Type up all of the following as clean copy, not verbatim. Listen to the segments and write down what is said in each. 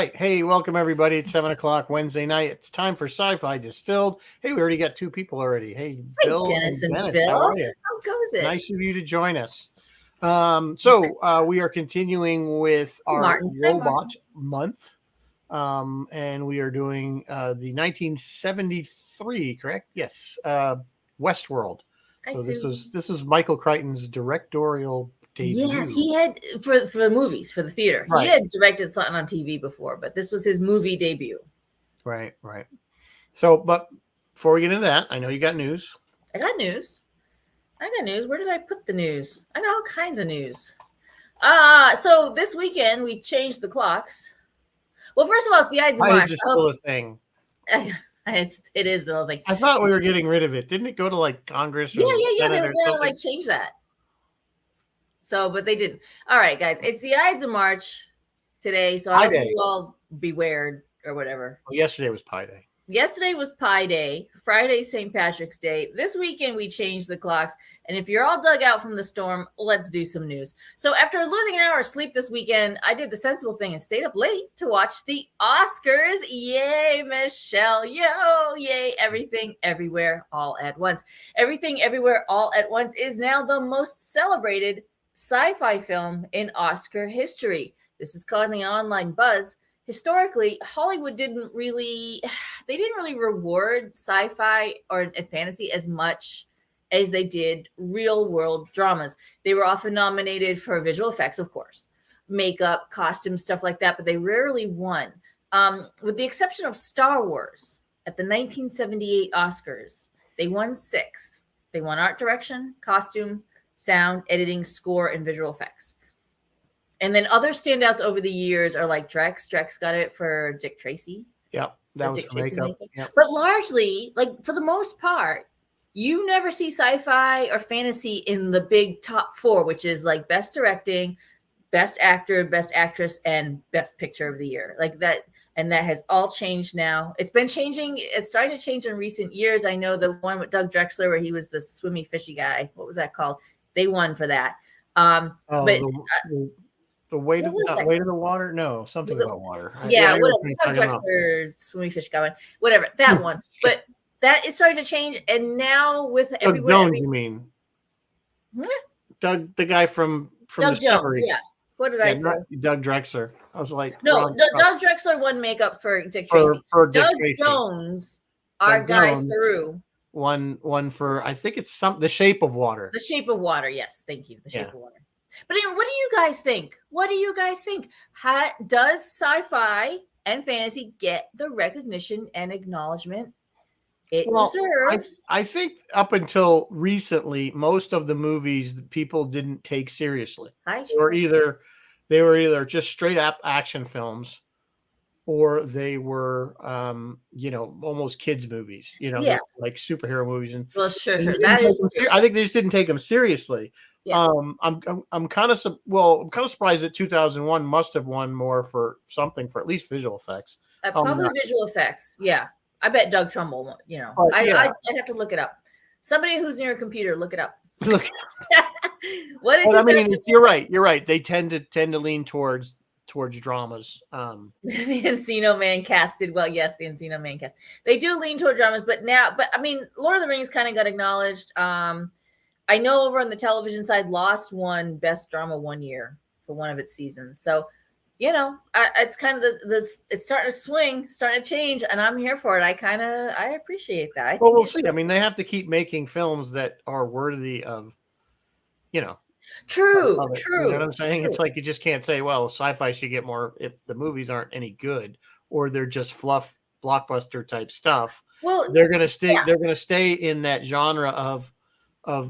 right. Hey, welcome everybody. It's 7 o'clock Wednesday night. It's time for Sci-Fi Distilled. Hey, we already got two people already. Hey, Hi, Bill Dennis and and Dennis. Bill. How are you? How goes it? Nice of you to join us. So we are continuing with our Martin. Hi, robot Martin. month, and we are doing the 1973. Correct? Yes. Westworld. Hi, So Sue. this is Michael Crichton's directorial debut. Yes, he had for the movies, for the theater. Right. He had directed something on TV before, but this was his movie debut. Right. So, but before we get into that, I know you got news. I got news. Where did I put the news? I got all kinds of news. So this weekend we changed the clocks. Well, first of all, it's the Ides of Why March. is this still a thing? It is the whole thing. I thought we were getting rid of it. Didn't it go to like Congress? Or Yeah. Senate They were gonna like change that. So, but they didn't. All right, guys. It's the Ides of March today, so I hope you all beware or whatever. Well, yesterday was Pi Day. Yesterday was Pi Day. Friday, St. Patrick's Day. This weekend, we changed the clocks. And if you're all dug out from the storm, let's do some news. So after losing an hour of sleep this weekend, I did the sensible thing and stayed up late to watch the Oscars. Yay, Michelle. Yo, yay. Everything, Everywhere, All at Once. Everything, Everywhere, All at Once is now the most celebrated sci-fi film in Oscar history. This is causing an online buzz. Historically, Hollywood didn't really reward sci-fi or fantasy as much as they did real world dramas. They were often nominated for visual effects, of course, makeup, costumes, stuff like that, but they rarely won. With the exception of Star Wars at the 1978 Oscars, they won 6. They won art direction, costume, sound, editing, score, and visual effects. And then other standouts over the years are like Drex. Drex got it for Dick Tracy. Yep, that was for makeup. Yep. But largely, like for the most part, you never see sci-fi or fantasy in the big top 4, which is like best directing, best actor, best actress, and best picture of the year. Like that, and that has all changed now. It's been changing. It's starting to change in recent years. I know the one with Doug Drexler where he was the swimmy fishy guy. What was that called? They won for that. The weight of the water? No, something about water. Yeah, whatever. Doug Drexler, swimmy fish guy, whatever. That one. But that is starting to change. And now with everywhere. Doug Jones, you mean? Doug, the guy from Doug Discovery. Jones, yeah. What did I say? Doug Drexler. I was like, no, Doug Drexler won makeup for Dick Tracy. Doug Jones, our guy Saru. One for, I think it's The Shape of Water. The Shape of Water, yes. Thank you. The Shape of Water. But anyway, what do you guys think? Does sci-fi and fantasy get the recognition and acknowledgement it deserves? I think up until recently, most of the movies that people didn't take seriously. They were either just straight up action films, or they were almost kids movies. Like superhero movies. And sure. I think they just didn't take them seriously. Yeah. I'm kind of surprised that 2001 must have won more for something, for at least visual effects. Probably visual effects. Yeah, I bet Doug Trumbull. I'd have to look it up. Somebody who's near a computer, look it up. Look. You're right. They tend to lean towards dramas. The Encino Man cast did well. Yes, the Encino Man cast. They do lean toward dramas, but I mean, Lord of the Rings kind of got acknowledged. I know over on the television side, Lost won Best Drama one year for one of its seasons. So, it's kind of it's starting to swing, starting to change, and I'm here for it. I appreciate that. We'll see. I mean, they have to keep making films that are worthy of, True. You know what I'm saying? True. It's like you just can't say, well, sci-fi should get more if the movies aren't any good or they're just fluff blockbuster type stuff. Well, they're gonna stay. Yeah. They're gonna stay in that genre of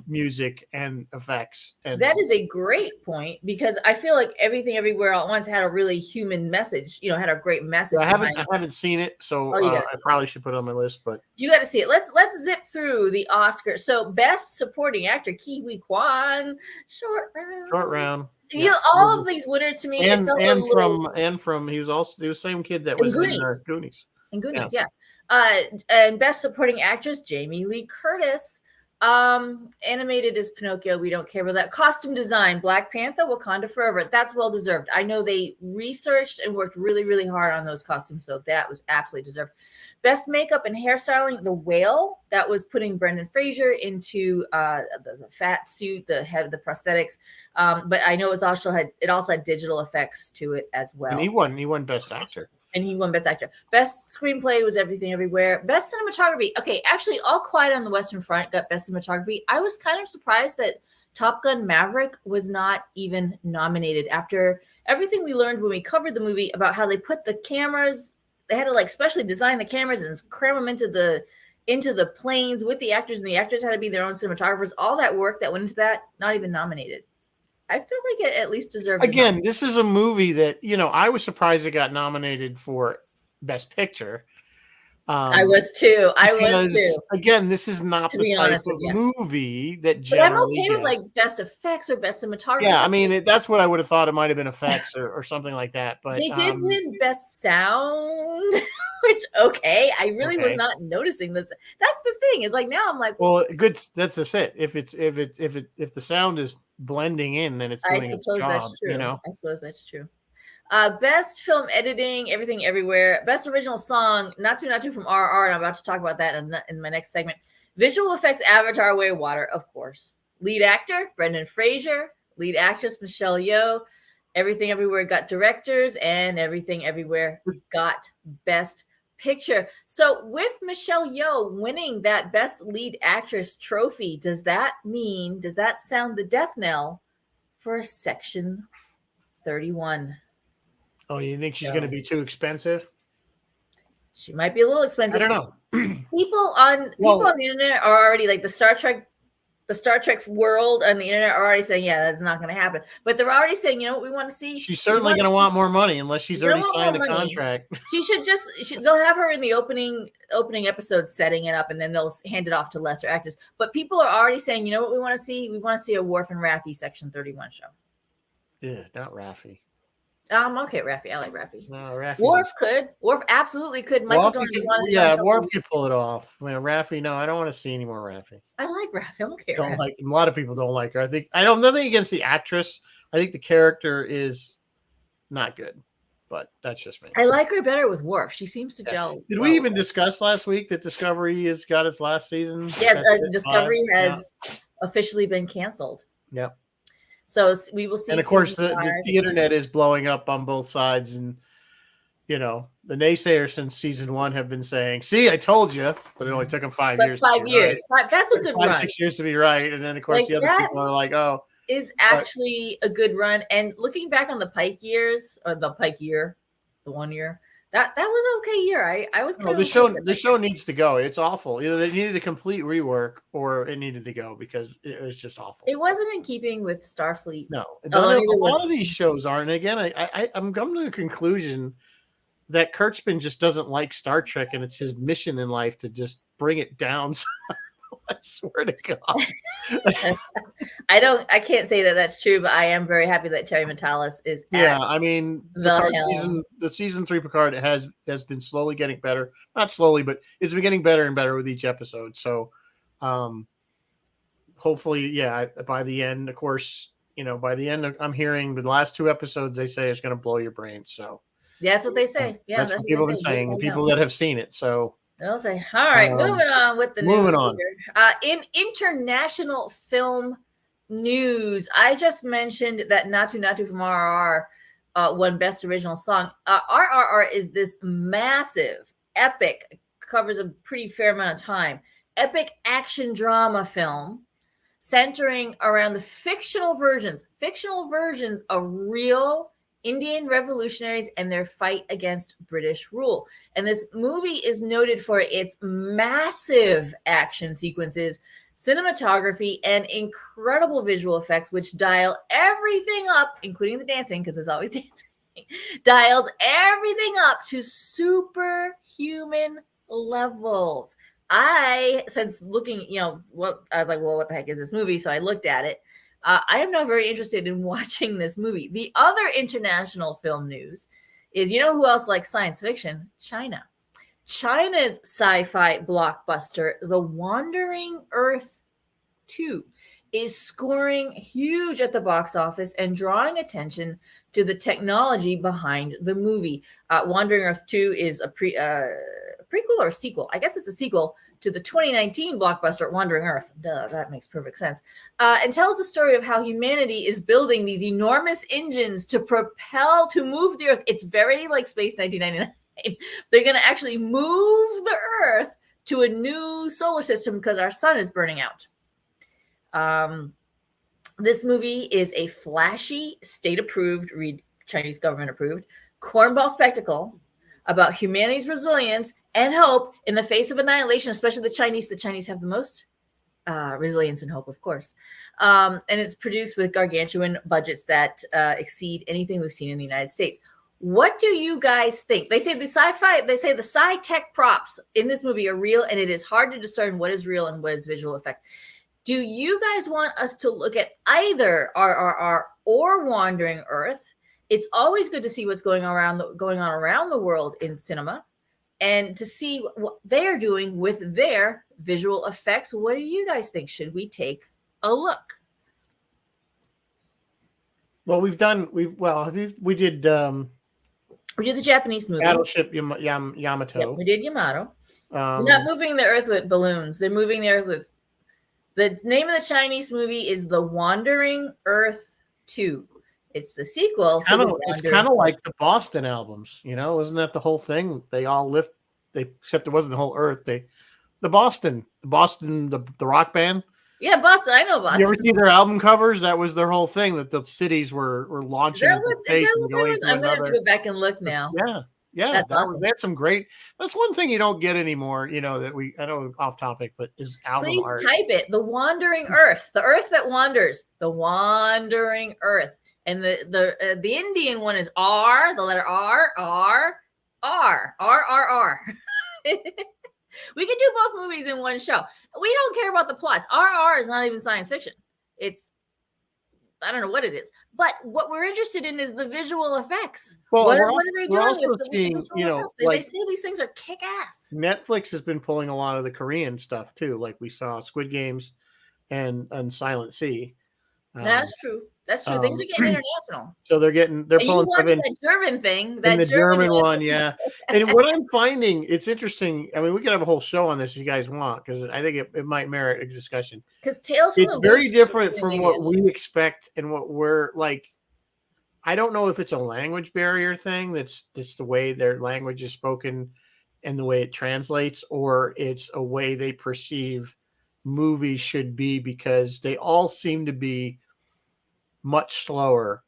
music and effects. And that is a great point, because I feel like Everything Everywhere All at Once had a really human message, had a great message. I haven't seen it, so I probably should put it on my list, but you got to see it. Let's zip through the Oscars. So Best Supporting Actor, Kiwi Kwan, Short Round. All of these winners to me, and from he was the same kid that was Goonies. in Goonies. And Goonies, yeah. And Best Supporting Actress, Jamie Lee Curtis. Animated is Pinocchio. We don't care about that. Costume design, Black Panther, Wakanda Forever. That's well deserved. I know they researched and worked really, really hard on those costumes, so that was absolutely deserved. Best makeup and hairstyling, The Whale. That was putting Brendan Fraser into the fat suit, the prosthetics. But I know it also had digital effects to it as well. And he won Best Actor. And he won Best Actor. Best Screenplay was Everything Everywhere. Best Cinematography. Okay, actually, All Quiet on the Western Front got Best Cinematography. I was kind of surprised that Top Gun Maverick was not even nominated after everything we learned when we covered the movie about how they put the cameras. They had to like specially design the cameras and cram them into the planes with the actors, and the actors had to be their own cinematographers. All that work that went into that, not even nominated. I feel like it at least deserved. Again, this is a movie that, I was surprised it got nominated for Best Picture. I was too. Again, this is not the type of movie that generally. But I'm okay with like Best Effects or Best Cinematography. Yeah, I mean that's what I would have thought. It might have been effects or something like that. But they did win Best Sound, which I really was not noticing this. That's the thing. Is like now I'm like, well, good. That's just it. If the sound is blending in, then it's doing its job. That's true. I suppose that's true. Best film editing, Everything Everywhere. Best original song, Not Too from RR, and I'm about to talk about that in my next segment. Visual effects, Avatar: Way of Water, of course. Lead actor, Brendan Fraser. Lead actress, Michelle Yeoh. Everything Everywhere got directors, and Everything Everywhere got Best Picture. So with Michelle Yeoh winning that Best Lead Actress trophy, does that sound the death knell for Section 31? Oh, you think she's going to be too expensive? She might be a little expensive. I don't know. People on the internet are already like the Star Trek world on the internet are already saying, yeah, that's not going to happen. But they're already saying, you know what we want to see? She's certainly going to want more money unless she's already signed a contract. She should they'll have her in the opening episode setting it up, and then they'll hand it off to lesser actors. But people are already saying, you know what we want to see? We want to see a Worf and Raffi Section 31 show. Yeah, not Raffi. I'm okay, Raffi. I like Raffi. No, Raffi. Worf absolutely could. Worf could pull it off. I mean, Raffi, no, I don't want to see any more Raffi. I like Raffi. I'm okay. Don't like. A lot of people don't like her. I don't nothing against the actress. I think the character is not good, but that's just me. I like her better with Worf. She seems to gel. Did we even discuss last week that Discovery has got its last season? Yeah, Discovery has officially been canceled. Yep. So we will see. And of course, the internet is blowing up on both sides. And, the naysayers since season 1 have been saying, see, I told you. But it only took them 5 years. 5 years. That's a good run. 6 years to be right. And then, of course, the other people are like, oh. Is actually a good run. And looking back on the Pike years, or the Pike year, the 1 year, that was an okay year. I was kind of the show needs to go. It's awful. Either they needed a complete rework or it needed to go because it was just awful. It wasn't in keeping with Starfleet. No, a lot of these shows aren't. And again, I'm coming to the conclusion that Kurtzman just doesn't like Star Trek, and it's his mission in life to just bring it down. I swear to God. I can't say that that's true, but I am very happy that Terry Matalas is. I mean, the season 3 Picard has been slowly getting better. Not slowly, but it's been getting better and better with each episode. So, hopefully, by the end, of course, by the end, I'm hearing the last 2 episodes, they say it's going to blow your brain. So that's what they say. Yeah, that's what people have been saying. People that have seen it. So. They'll say, all right, moving on with the news. Moving on. In international film news, I just mentioned that Natu from RRR won Best Original Song. RRR is this massive, epic, covers a pretty fair amount of time, epic action drama film centering around the fictional versions of real Indian revolutionaries and their fight against British rule. And this movie is noted for its massive action sequences, cinematography, and incredible visual effects, which dial everything up, including the dancing, because there's always dancing, dialed everything up to superhuman levels. Since looking, I was like, well, what the heck is this movie? So I looked at it. I am now very interested in watching this movie. The other international film news is, who else likes science fiction? China. China's sci-fi blockbuster, The Wandering Earth 2 is scoring huge at the box office and drawing attention to the technology behind the movie. Wandering Earth 2 is a prequel or a sequel. I guess it's a sequel to the 2019 blockbuster Wandering Earth. Duh, that makes perfect sense. And tells the story of how humanity is building these enormous engines to move the Earth. It's very like Space 1999. They're going to actually move the Earth to a new solar system because our sun is burning out. This movie is a flashy, state-approved, Chinese government-approved, cornball spectacle about humanity's resilience and hope in the face of annihilation, especially the Chinese. The Chinese have the most resilience and hope, of course. And it's produced with gargantuan budgets that exceed anything we've seen in the United States. What do you guys think? They say the sci-tech props in this movie are real, and it is hard to discern what is real and what is visual effect. Do you guys want us to look at either RRR or Wandering Earth? It's always good to see what's going on around the world in cinema and to see what they are doing with their visual effects. What do you guys think? Should we take a look? Well, we did the Japanese movie. Battleship Yamato. Yep, we did Yamato. They're not moving the Earth with balloons. They're moving the Earth with... The name of the Chinese movie is The Wandering Earth 2. It's the sequel. It's kind of like the Boston albums, isn't that the whole thing? They all except it wasn't the whole Earth. The Boston, the rock band. Yeah, Boston. I know Boston. You ever see their album covers? That was their whole thing, that the cities were launching into space and going to I'm going to have to go back and look now. Yeah, that's awesome. They had some great. That's one thing you don't get anymore. I know off topic, but is album Please art. Type it. The Wandering Earth, the Earth that wanders, the Wandering Earth, and the Indian one is R. The letter R. We could do both movies in one show. We don't care about the plots. RR is not even science fiction. I don't know what it is, but what we're interested in is the visual effects. Well, what are they doing with the visual effects? They say these things are kick-ass. Netflix has been pulling a lot of the Korean stuff too. Like we saw Squid Games and Silent Sea. That's true. Things are getting international. So they're pulling that German thing. The German one, yeah. And what I'm finding, it's interesting. I mean, we could have a whole show on this if you guys want, because I think it might merit a discussion. Because Tales from the Loop, very different from what we expect and what we're like. I don't know if it's a language barrier thing. That's the way their language is spoken and the way it translates, or it's a way they perceive movies should be, because they all seem to be much slower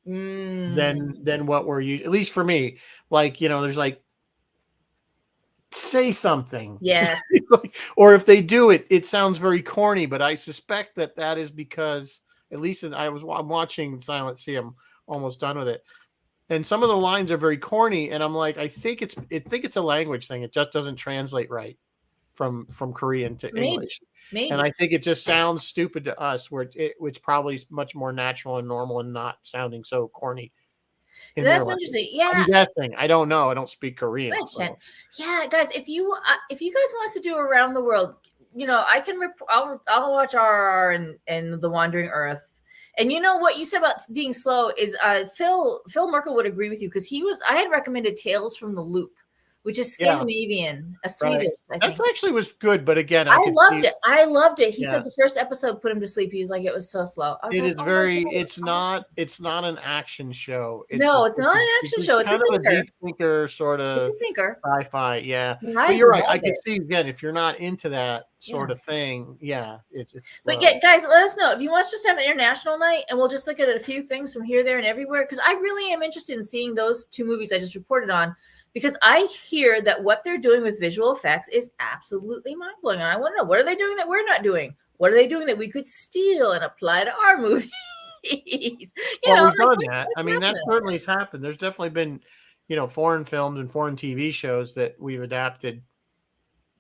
than what we're used, at least for me. Like, there's like, say something. Yes. Or if they do it, it sounds very corny, but I suspect that is because, at least I'm watching Silent Sea. I'm almost done with it. And some of the lines are very corny. And I'm like, I think it's a language thing. It just doesn't translate right from Korean to English. Maybe. And I think it just sounds stupid to us, which probably is much more natural and normal and not sounding so corny. That's interesting. Yeah. I'm guessing. I don't know. I don't speak Korean. Yeah, guys, if you guys want us to do around the world, I can I'll watch RRR and The Wandering Earth. And what you said about being slow is Phil Merkel would agree with you, because I had recommended Tales from the Loop, which is Scandinavian, a Swedish. Right. That actually was good, but again, I loved it. I loved it. He said the first episode put him to sleep. He was like, it was so slow. It's not an action show. It's not an action show. It's kind a of a deep thinker, sort of sci-fi. Yeah, but you're right. I can see, again, if you're not into that sort of thing, it's. But guys, let us know if you want us to just have an international night, and we'll just look at a few things from here, there, and everywhere. Because I really am interested in seeing those two movies I just reported on. Because I hear that what they're doing with visual effects is absolutely mind-blowing. And I want to know, what are they doing that we're not doing? What are they doing that we could steal and apply to our movies? We've done that. I mean, that certainly has happened. There's definitely been, foreign films and foreign TV shows that we've adapted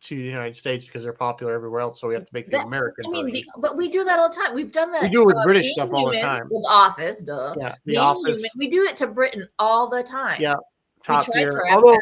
to the United States because they're popular everywhere else. So we have to make the American version. But we do that all the time. We've done that. We do it with British stuff all the time. With Office, duh. Yeah, The Office. We do it to Britain all the time. Yeah. Top Gear. Although,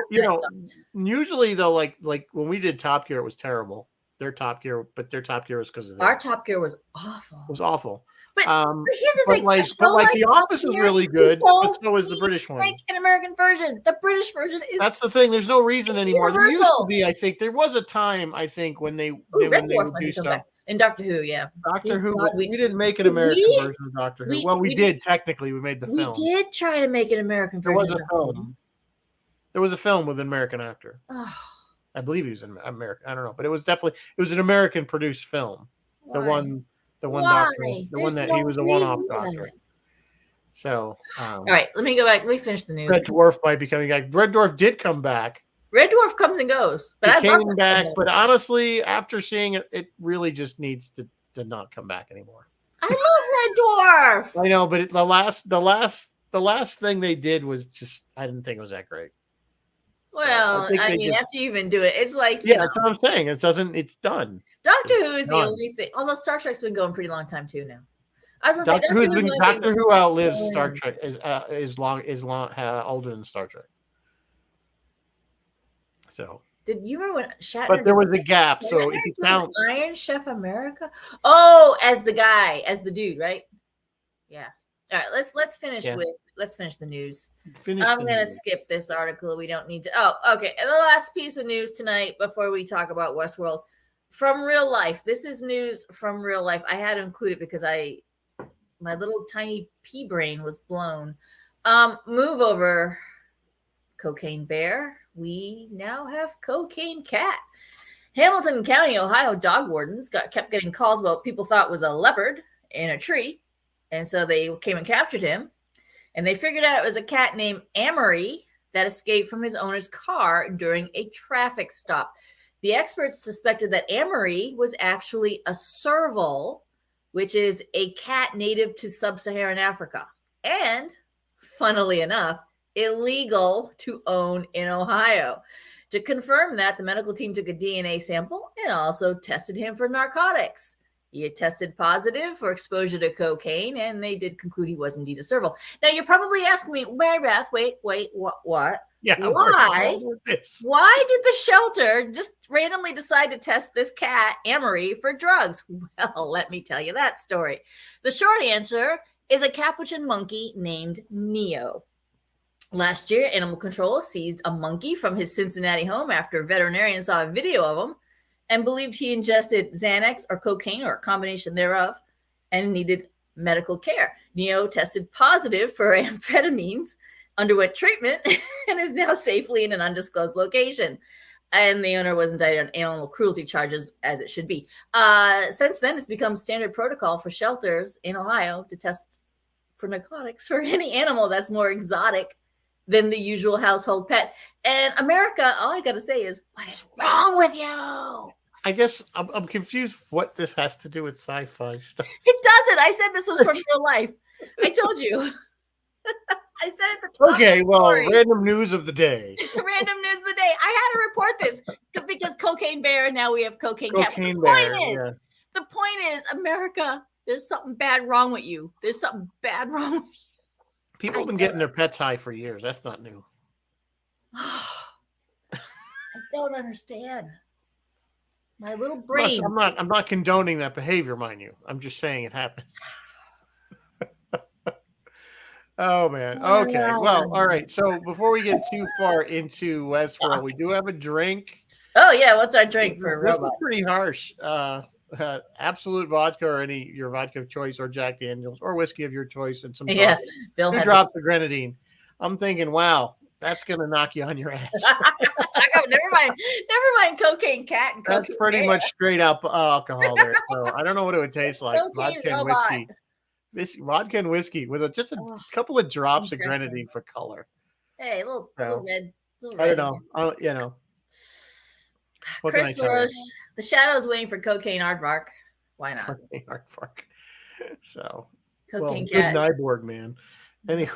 usually though, like when we did Top Gear, it was terrible. their Top Gear, but their Top Gear was because of our Top Gear was awful. It was awful. But here's the but thing. like The Office was really good, but so was the British one. Make an American version. The British version is. That's the thing. There's no reason anymore. There used to be. I think there was a time. I think when they would do stuff. In Doctor Who, yeah. Doctor Who. We didn't make an American version of Doctor Who. Well, we did technically. We made the film. We did try to make an American version. There was a film. There was a film with an American actor. Oh. I believe he was an American. I don't know, but it was an American produced film. Why? The one doctor, the one that he was a one-off doctor. So, all right, let me go back. Let me finish the news. Red Dwarf might be coming back. Red Dwarf did come back. Red Dwarf comes and goes, but he came back. But honestly, after seeing it, it really just needs to not come back anymore. I love Red Dwarf. I know, but the last thing they did was just, I didn't think it was that great. Well, I mean, after you even do it, it's like that's what I'm saying. It's done. Doctor Who is the only thing. Although Star Trek's been going pretty long time too now. I was gonna say Doctor Who outlives Star Trek is older than Star Trek. So did you remember when Shatner? But there was a gap. So if you count Iron Chef America, as the dude, right? Yeah. All right, let's finish the news. I'm going to skip this article. We don't need to. Oh, okay. And the last piece of news tonight before we talk about Westworld from real life. This is news from real life. I had to include it because my little tiny pea brain was blown. Move over, Cocaine Bear. We now have Cocaine Cat. Hamilton County, Ohio dog wardens kept getting calls about people thought was a leopard in a tree. And so they came and captured him. And they figured out it was a cat named Amory that escaped from his owner's car during a traffic stop. The experts suspected that Amory was actually a serval, which is a cat native to sub-Saharan Africa. And, funnily enough, illegal to own in Ohio. To confirm that, the medical team took a DNA sample and also tested him for narcotics. He had tested positive for exposure to cocaine, and they did conclude he was indeed a serval. Now, you're probably asking me, Mary Beth, wait, what? Yeah, why did the shelter just randomly decide to test this cat, Amory, for drugs? Well, let me tell you that story. The short answer is a capuchin monkey named Neo. Last year, Animal Control seized a monkey from his Cincinnati home after a veterinarian saw a video of him and believed he ingested Xanax or cocaine or a combination thereof and needed medical care. Neo tested positive for amphetamines, underwent treatment, and is now safely in an undisclosed location. And the owner was indicted on animal cruelty charges, as it should be. Since then, it's become standard protocol for shelters in Ohio to test for narcotics for any animal that's more exotic than the usual household pet. And America, all I got to say is, what is wrong with you? I guess I'm confused what this has to do with sci-fi stuff. It doesn't. I said this was from real life. I told you. I said at the top. Okay, well, random news of the day. Random news of the day. I had to report this because Cocaine Bear, now we have Cocaine Cat. The point is, America, there's something bad wrong with you. There's something bad wrong with you. People have been getting their pets high for years. That's not new. I don't understand. My little brain. I'm not condoning that behavior, mind you. I'm just saying it happens. Oh man. Okay. Well, all right. So before we get too far into Westworld, we do have a drink. Oh yeah, what's our drink for robots? This is pretty harsh. Absolute vodka or your vodka of choice, or Jack Daniels, or whiskey of your choice, and some two drops of grenadine. I'm thinking, wow, that's gonna knock you on your ass. Never mind. Cocaine Cat and Cocaine That's pretty Bear. Much straight up alcohol there. So I don't know what it would taste like. Vodka and whiskey. Vodka and whiskey with just a couple of drops of grenadine for color. Hey, little red. I don't know. What Chris Roche, the Shadow's waiting for Cocaine Aardvark. Why not? Cocaine Aardvark. So, Cocaine Cat. Good Nyborg, man. Anyway.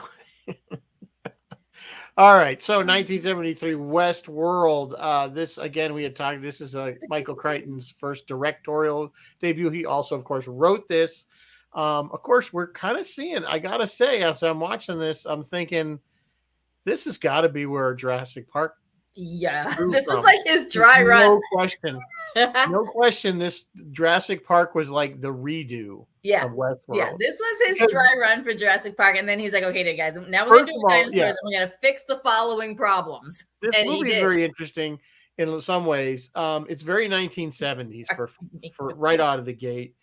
All right. So 1973 Westworld. This, again, we had talked. This is Michael Crichton's first directorial debut. He also, of course, wrote this. Of course, we're kind of seeing, I got to say, as I'm watching this, I'm thinking this has got to be where Jurassic Park Yeah, this was like his dry run. No question. No question. This Jurassic Park was like the redo of Westworld. Yeah, this was his dry run for Jurassic Park, and then he's like, "Okay, guys, now we're gonna do dinosaurs, and we're gonna fix the following problems." This movie is very interesting in some ways. It's very 1970s for right out of the gate.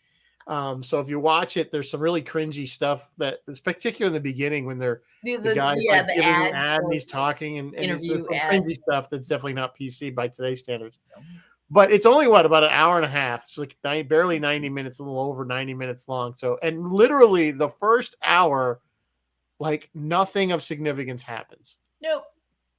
So if you watch it, there's some really cringy stuff that is particularly in the beginning when the guy's like giving an ad and he's talking and it's some cringy stuff that's definitely not PC by today's standards. But it's only about an hour and a half. It's like barely 90 minutes, a little over 90 minutes long. So, and literally the first hour, like nothing of significance happens. Nope.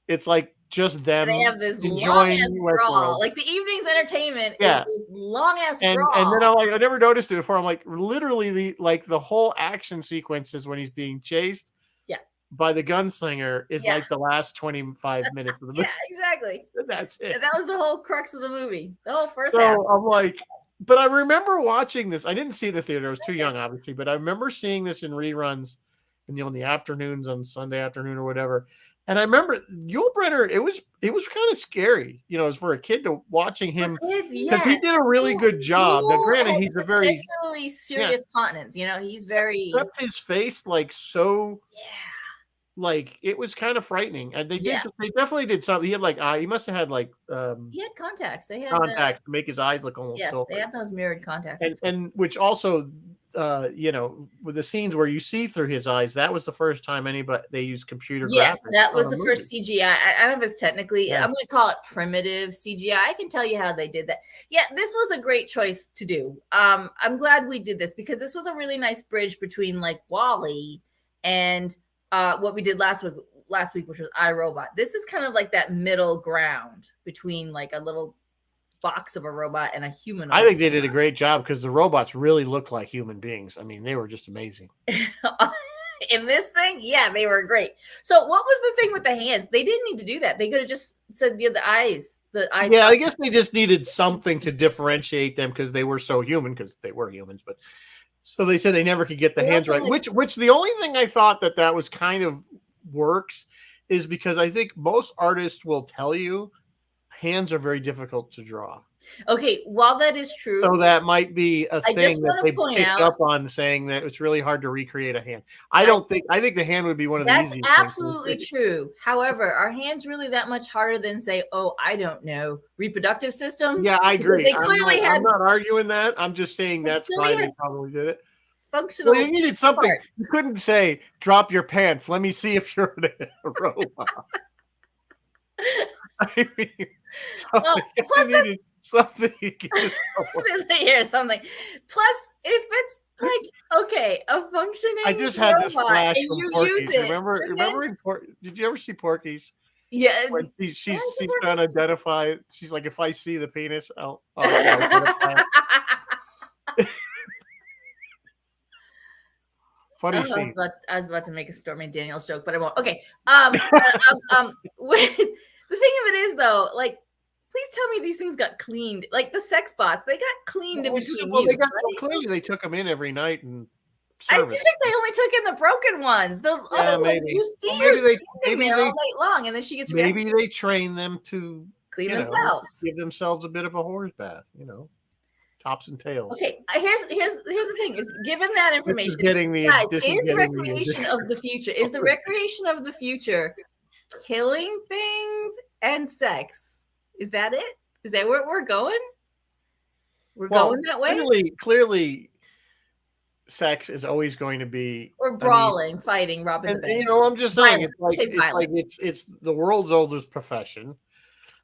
It's like just them. They have this long ass brawl. Like the evening's entertainment is this long ass brawl. And then I never noticed it before. I'm like, literally the whole action sequences when he's being chased by the gunslinger is like the last 25 minutes of the movie. Yeah, exactly. That's it. And that was the whole crux of the movie. The whole first half. half. So I'm like, but I remember watching this. I didn't see the theater. I was too young, obviously, but I remember seeing this in reruns in the afternoons on Sunday afternoon or whatever. And I remember Yul Brynner, it was kind of scary, as for a kid to watching him because he did a really good job. Now, granted, he's a very serious continence. He's very kept his face like so. Yeah. Like it was kind of frightening, and they definitely did something. He had he must have had he had contacts. They had contacts to make his eyes look almost silver. They had those mirrored contacts, and which also, with the scenes where you see through his eyes, that was the first time they used computer graphics. Yes, that was the first CGI. I don't know if it's technically. I'm going to call it primitive CGI. I can tell you how they did that. Yeah, this was a great choice to do. I'm glad we did this because this was a really nice bridge between like WALL-E and what we did last week, which was iRobot. This is kind of like that middle ground between like a little box of a robot and a human. I think they did a great job because the robots really looked like human beings. I mean, they were just amazing. In this thing, they were great. So what was the thing with the hands? They didn't need to do that. They could have just said the eyes. Yeah, I guess they just needed something to differentiate them because they were so human because they were humans, but so they said they never could get the hands right, which the only thing I thought that was kind of works is because I think most artists will tell you hands are very difficult to draw. Okay, while that is true. So that might be a thing that they picked up on saying that it's really hard to recreate a hand. I think the hand would be one of the easiest. That's absolutely true. However, are hands really that much harder than say, I don't know, reproductive systems? Yeah, I agree. They clearly I'm not arguing that. I'm just saying that's why they probably did it. Functional. Well, you needed something. Parts. You couldn't say, drop your pants. Let me see if you're a robot. I mean, needed something. Here's something. Plus, if it's like, okay, a functioning I just had this flash from Porky's. Remember did you ever see Porky's? Yeah. When she's trying to identify. She's like, if I see the penis, I'll identify it. Funny scene. I was about to make a Stormy Daniels joke, but I won't. Okay. The thing of it is, though, like, please tell me these things got cleaned. Like the sex bots, they got cleaned in between. Well, they got cleaned. They took them in every night and. I think they only took in the broken ones. The other ones you see her standing there all night long, and then she gets. Maybe they train them to clean themselves, give themselves a bit of a horse bath. Tops and tails. Okay, here's the thing: is given that information, is recreation of the future? Is the recreation of the future killing things and sex? Is that it? Is that where we're going? We're going that way. Clearly, sex is always going to be or brawling, fighting, robbing the bank. I'm just saying it's the world's oldest profession.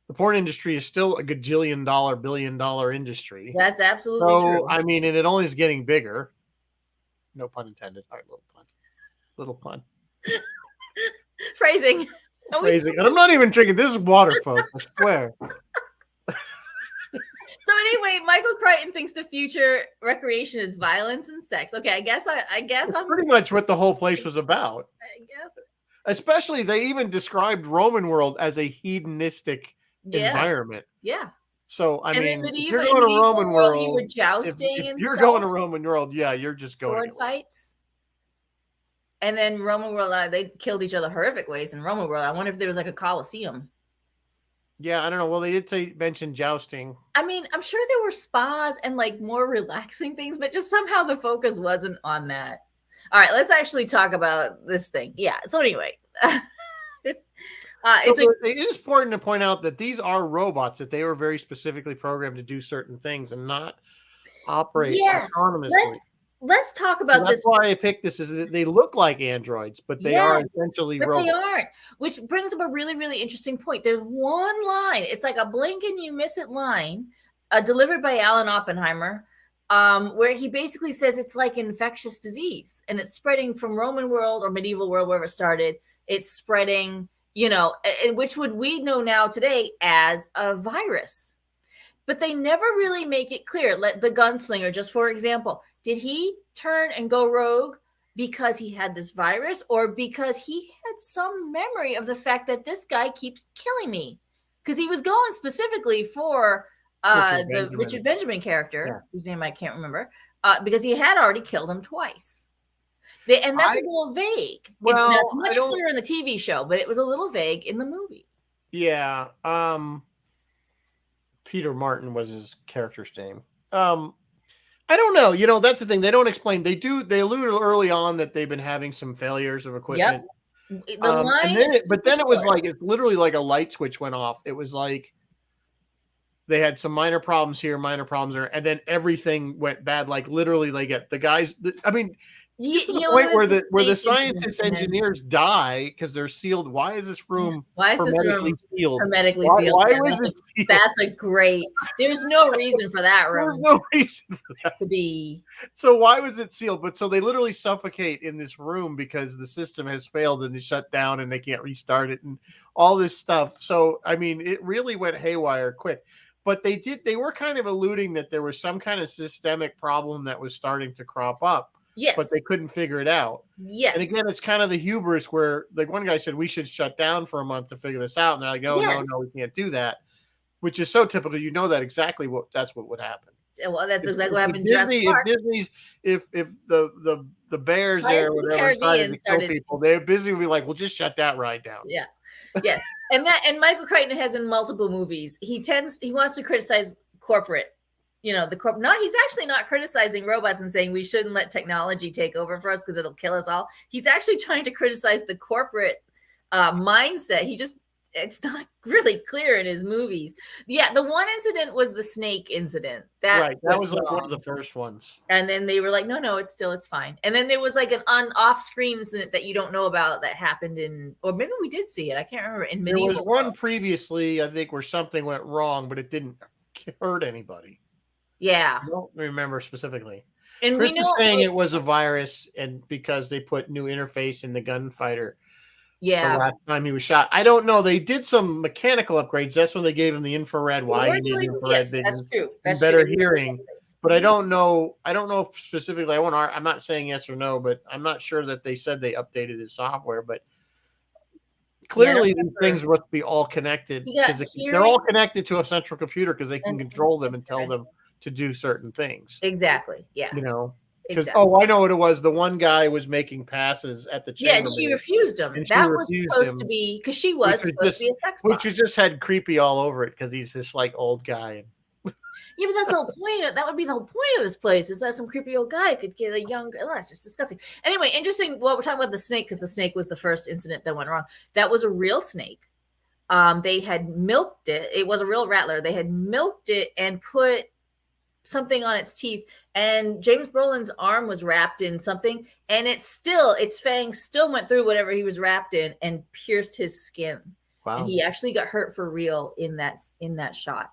The porn industry is still a gajillion dollar, $billion industry. That's absolutely true. I mean, and it only is getting bigger. No pun intended. All right, little pun. Phrasing. And I'm not even drinking. This is water, folks. I swear. So anyway, Michael Crichton thinks the future recreation is violence and sex. Okay, I guess I'm pretty much what the whole place was about. I guess. Especially, they even described Roman world as a hedonistic environment. Yeah. So I mean, if you're going to Roman world, you were jousting if you're going to Roman world, you're just going sword fights. And then Roman world, they killed each other horrific ways in Roman world. I wonder if there was like a Colosseum. Yeah, I don't know. Well, they did mention jousting. I mean, I'm sure there were spas and like more relaxing things, but just somehow the focus wasn't on that. All right, let's actually talk about this thing. Yeah. So anyway, So it is important to point out that these are robots, that they were very specifically programmed to do certain things and not operate autonomously. Let's talk So about that's this. why I picked this. Is that they look like androids, but they are essentially but robots. they aren't, which brings up a really, really interesting point. There's one line. It's like a blink and you miss it line, delivered by Alan Oppenheimer, where he basically says it's like infectious disease and it's spreading from Roman world or medieval world, wherever it started. It's spreading, which would we know now today as a virus. But they never really make it clear. Let the gunslinger, just for example, did he turn and go rogue because he had this virus or because he had some memory of the fact that this guy keeps killing me? Because he was going specifically for the Richard Benjamin character, whose name I can't remember, because he had already killed him twice. And that's a little vague. Well, that's much clearer in the TV show, but it was a little vague in the movie. Yeah. Peter Martin was his character's name. I don't know. That's the thing. They don't explain. They allude early on that they've been having some failures of equipment. Yep. The line but then it was like, it's literally like a light switch went off. It was like they had some minor problems here, minor problems there, and then everything went bad. Like literally, they get the guys. I mean, to the point where the scientists engineers die because they're sealed. Why is this room hermetically sealed? Hermetically sealed. Why was it sealed? That's a great. There's no reason for that room. There's no reason for that to be. So why was it sealed? But so they literally suffocate in this room because the system has failed and it's shut down and they can't restart it and all this stuff. So I mean, it really went haywire quick. But they were kind of alluding that there was some kind of systemic problem that was starting to crop up. Yes. But they couldn't figure it out. Yes. And again, it's kind of the hubris where like one guy said we should shut down for a month to figure this out. And they're like, no, we can't do that. Which is so typical. You know that exactly that's what would happen. Well, that's exactly what happened in Jurassic Park. If the bears there or whatever started to kill people, they're busy would be like, we'll just shut that ride down. Yeah. Yes. and Michael Crichton has in multiple movies. He wants to criticize corporate. He's actually not criticizing robots and saying we shouldn't let technology take over for us because it'll kill us all. He's actually trying to criticize the corporate mindset. It's not really clear in his movies. Yeah, the one incident was the snake incident. That was like one of the first ones. And then they were like, no, it's fine. And then there was like an off-screen incident that you don't know about that happened or maybe we did see it. I can't remember. There was one previously, I think, where something went wrong, but it didn't hurt anybody. Yeah. I don't remember specifically. And Chris is saying it was a virus and because they put new interface in the gunfighter. Yeah. The last time he was shot. I don't know. They did some mechanical upgrades. That's when they gave him the infrared. Why he needed infrared? Yes, that's true. That's better hearing. But I don't know. I don't know if specifically. I'm not saying yes or no, but I'm not sure that they said they updated his software. But clearly, these things must be all connected because they're all connected to a central computer because they can control them and tell them to do certain things. Exactly. Yeah. Because I know what it was. The one guy was making passes at the chambermaid. Yeah, and she refused him. That was supposed to be because she was supposed to be a sex bot. Which just had creepy all over it because he's this like old guy. Yeah, but that's the whole point. That would be the whole point of this place is that some creepy old guy could get a young. Oh, that's just disgusting. Anyway, interesting. Well, we're talking about the snake because the snake was the first incident that went wrong. That was a real snake. They had milked it. It was a real rattler. They had milked it and put something on its teeth, and James Brolin's arm was wrapped in something, and its fangs still went through whatever he was wrapped in and pierced his skin. Wow. And he actually got hurt for real in that shot.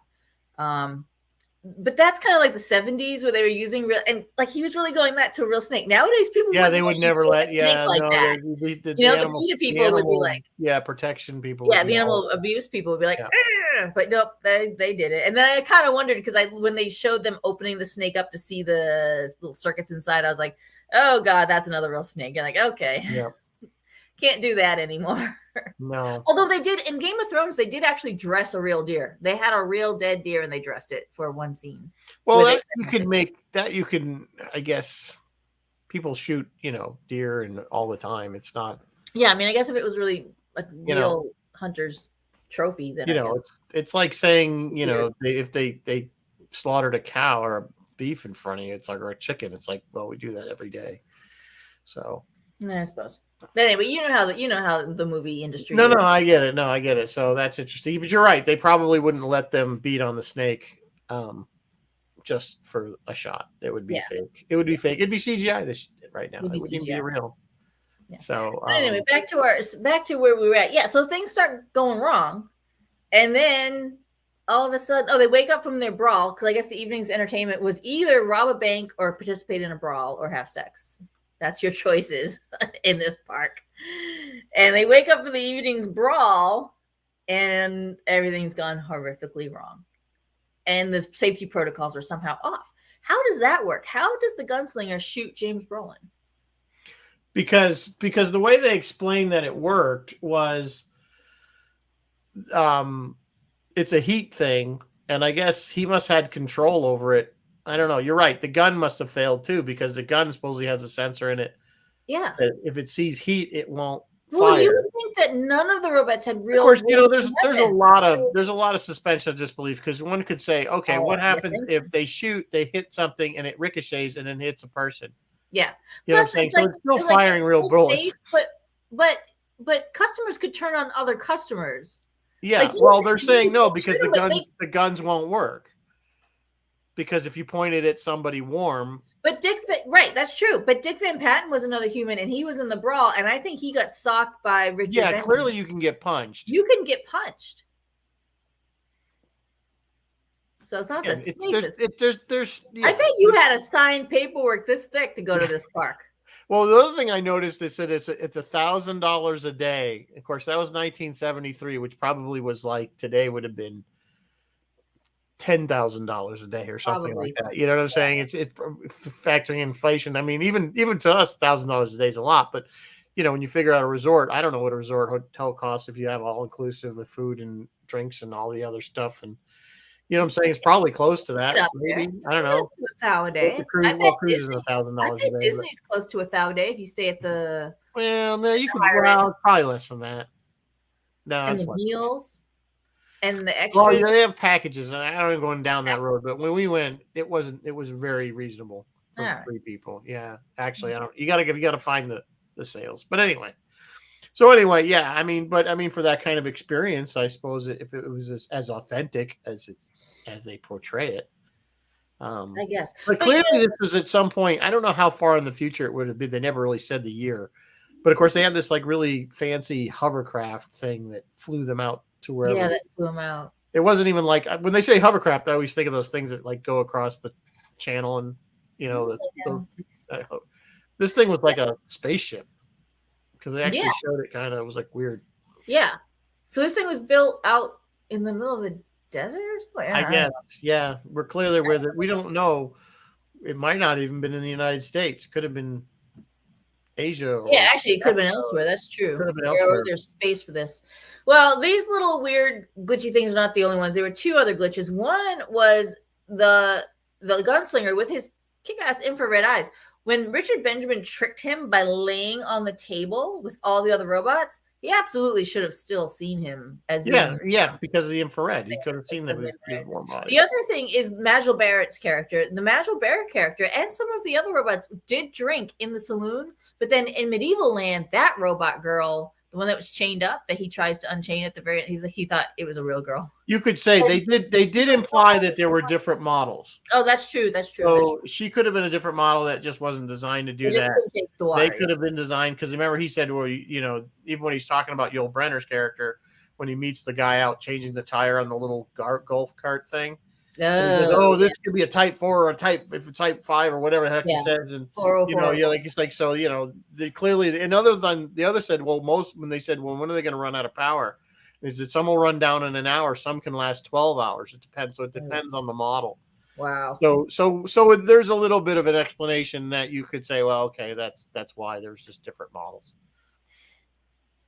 But that's kind of like the 70s where they were using real, and like he was really going that to a real snake. Nowadays, people they would never let that. The PETA people would be like, protection people. Yeah, the animal abuse people would be like, but nope, they did it. And then I kind of wondered because when they showed them opening the snake up to see the little circuits inside, I was like, oh god, that's another real snake. You're like, okay, can't do that anymore. No. Although they did in Game of Thrones, they did actually dress a real deer. They had a real dead deer and they dressed it for one scene. Well, you can, I guess, people shoot, deer and all the time. It's not. Yeah, I mean, I guess if it was really like real hunters. trophy. Then You I know, guess it's like saying, you know, if they slaughtered a cow or a beef in front of you, it's like, or a chicken. It's like, well, we do that every day. So I suppose. But anyway, you know how the movie industry no, is. I get it. No, I get it. So that's interesting. But you're right. They probably wouldn't let them beat on the snake, just for a shot. It would be Yeah. fake. It would be fake. It'd be CGI this right now. It'd be It wouldn't even be CGI. real. Yeah. So But anyway, back to where we were at. Yeah, so things start going wrong, and then all of a sudden, they wake up from their brawl because I guess the evening's entertainment was either rob a bank or participate in a brawl or have sex. That's your choices in this park. And they wake up for the evening's brawl, and everything's gone horrifically wrong. And the safety protocols are somehow off. How does that work? How does the gunslinger shoot James Brolin? because the way they explained that it worked was, it's a heat thing, and I guess he must have had control over it. I don't know. You're right. The gun must have failed too, because the gun supposedly has a sensor in it. Yeah. That if it sees heat, it won't Well, fire. you would think that none of the robots had real. Of course, you know, there's a lot of suspension of disbelief, because one could say, okay, what happens if they shoot, they hit something, and it ricochets and then hits a person? Yeah. You know what I'm saying? So it's still firing real bullets. Safe, but customers could turn on other customers. Yeah, Like, well, they're saying no because true, the guns won't work. Because if you point it at somebody warm. But right, that's true. But Dick Van Patten was another human, and he was in the brawl, and I think he got socked by Richard. Yeah, Benjamin. clearly you can get punched. You can get punched. So it's not the safest. There's I bet you had to sign paperwork this thick to go to this park. Well, the other thing I noticed is that it's $1,000 a day. Of course, that was 1973, which probably was like today would have been $10,000 a day or something like that. You know what I'm saying? It's factoring inflation. I mean, even to us, $1,000 a day is a lot. But you know, when you figure out a resort, I don't know what a resort hotel costs if you have all inclusive with food and drinks and all the other stuff. And you know what I'm saying? It's probably close to that. Maybe. I don't know. $1,000 a day. Cruise is $1,000 a day. Disney's close to $1,000 a day if you stay at the. Well, no, you could. Well, probably less than that. No, and it's the less. meals and the extras. Well, yeah, they have packages, and I don't even going down that road. But when we went, it was very reasonable for 3 people. Yeah, actually, I don't. You got to find the sales. But anyway. So anyway, yeah, I mean, for that kind of experience, I suppose if it was as authentic as they portray it, I guess. But clearly, this was at some point. I don't know how far in the future it would have been. They never really said the year, but of course, they had this like really fancy hovercraft thing that flew them out to wherever. Yeah, that flew them out. It wasn't even like when they say hovercraft, I always think of those things that like go across the channel, and you know, this thing was like a spaceship. Because they actually showed it kind of, it was like weird. Yeah. So this thing was built out in the middle of the desert or something? I guess. Yeah. We're clearly we don't know. It might not even been in the United States. It could have been Asia. Yeah, actually, it could have been elsewhere. That's true. Could have been elsewhere. There's space for this. Well, these little weird glitchy things are not the only ones. There were 2 other glitches. One was the gunslinger with his kick-ass infrared eyes. When Richard Benjamin tricked him by laying on the table with all the other robots, he absolutely should have still seen him as because of the infrared. He could have seen them. The other thing is Majel Barrett's character. The Majel Barrett character and some of the other robots did drink in the saloon, but then in Medieval Land, that robot girl, the one that was chained up, that he tries to unchain at the very end, he thought it was a real girl. You could say they did imply that there were different models. Oh, that's true. That's true. So she could have been a different model that just wasn't designed to do that. Take the water, they could have been designed because remember he said, well, you know, even when he's talking about Yul Brenner's character, when he meets the guy out changing the tire on the little golf cart thing. This could be a type 4 or a type 5 or whatever the heck he says, and you know, it's like so, you know, clearly. And other than the other said, well, when they said, well, when are they going to run out of power? Is that some will run down in an hour, some can last 12 hours. It depends. So it depends on the model. Wow. So there's a little bit of an explanation that you could say, well, okay, that's why there's just different models.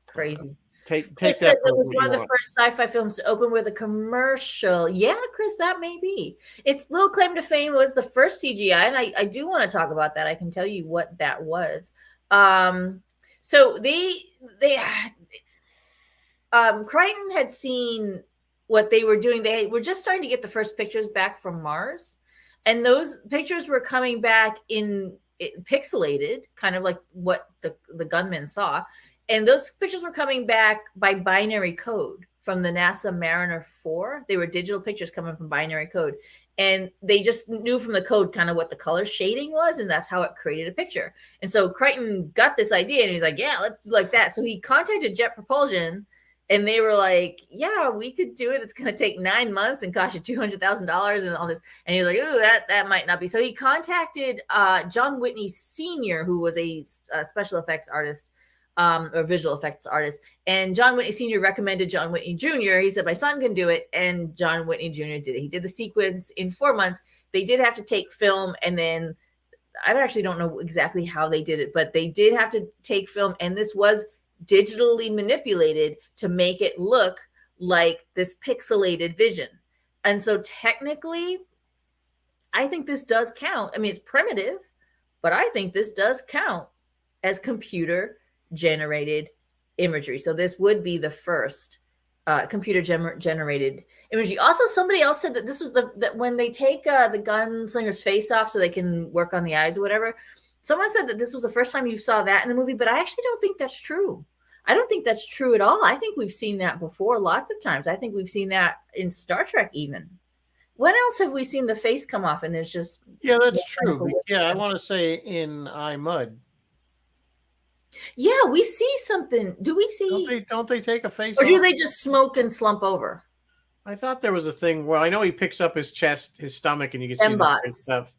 Crazy. Take Chris says it was one of the first sci-fi films to open with a commercial. Yeah, Chris, that may be. Its little claim to fame was the first CGI, and I do want to talk about that. I can tell you what that was. So they Crichton had seen what they were doing. They were just starting to get the first pictures back from Mars, and those pictures were coming back in pixelated, kind of like what the gunman saw. And those pictures were coming back by binary code from the NASA Mariner 4. They were digital pictures coming from binary code. And they just knew from the code kind of what the color shading was, and that's how it created a picture. And so Crichton got this idea, and he's like, yeah, let's do like that. So he contacted Jet Propulsion, and they were like, yeah, we could do it. It's going to take 9 months and cost you $200,000 and all this. And he was like, oh, that might not be. So he contacted John Whitney Sr., who was a special effects artist, or visual effects artist. And John Whitney Sr. recommended John Whitney Jr. He said, my son can do it. And John Whitney Jr. did it. He did the sequence in 4 months. They did have to take film, and then I actually don't know exactly how they did it, but they did have to take film. And this was digitally manipulated to make it look like this pixelated vision. And so technically, I think this does count. I mean, it's primitive, but I think this does count as computer generated imagery. So this would be the first computer generated imagery. Also, somebody else said that this was that when they take the gunslinger's face off so they can work on the eyes or whatever. Someone said that this was the first time you saw that in the movie, but I actually don't think that's true. I don't think that's true at all. I think we've seen that before lots of times. I think we've seen that in Star Trek even. When else have we seen the face come off and there's just... Yeah, that's true. Yeah, I want to say in I, Mud. Yeah, we see something. Do we see... Don't they take a face Or do off? they just smoke and slump over? I thought there was a thing where I know he picks up his chest, his stomach, and you can see the stuff.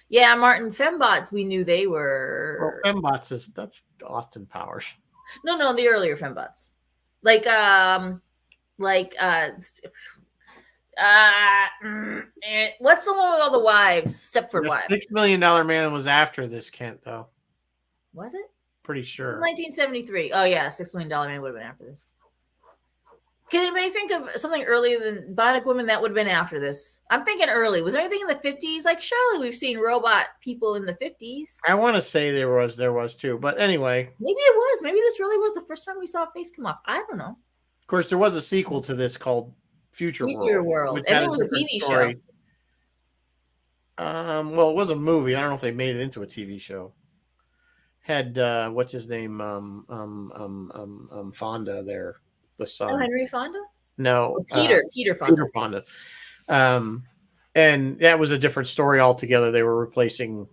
Yeah, Martin, fembots, we knew they were... Well, fembots, that's Austin Powers. No, the earlier fembots. What's the one with all the wives? Stepford Wives. $6 Million Man was after this, Kent, though. Was it? Pretty sure. This is 1973. Oh, yeah, $6 Million Man would have been after this. Can anybody think of something earlier than Bionic Woman that would have been after this? I'm thinking early. Was there anything in the 50s? Like, surely we've seen robot people in the 50s. I want to say there was too. But anyway. Maybe it was. Maybe this really was the first time we saw a face come off. I don't know. Of course, there was a sequel to this called Future World. And it was a TV show. Well, it was a movie. I don't know if they made it into a TV show. Had what's his name? Fonda there. The son. Oh, Henry Fonda? No. Peter Fonda. Peter Fonda. And that was a different story altogether. They were replacing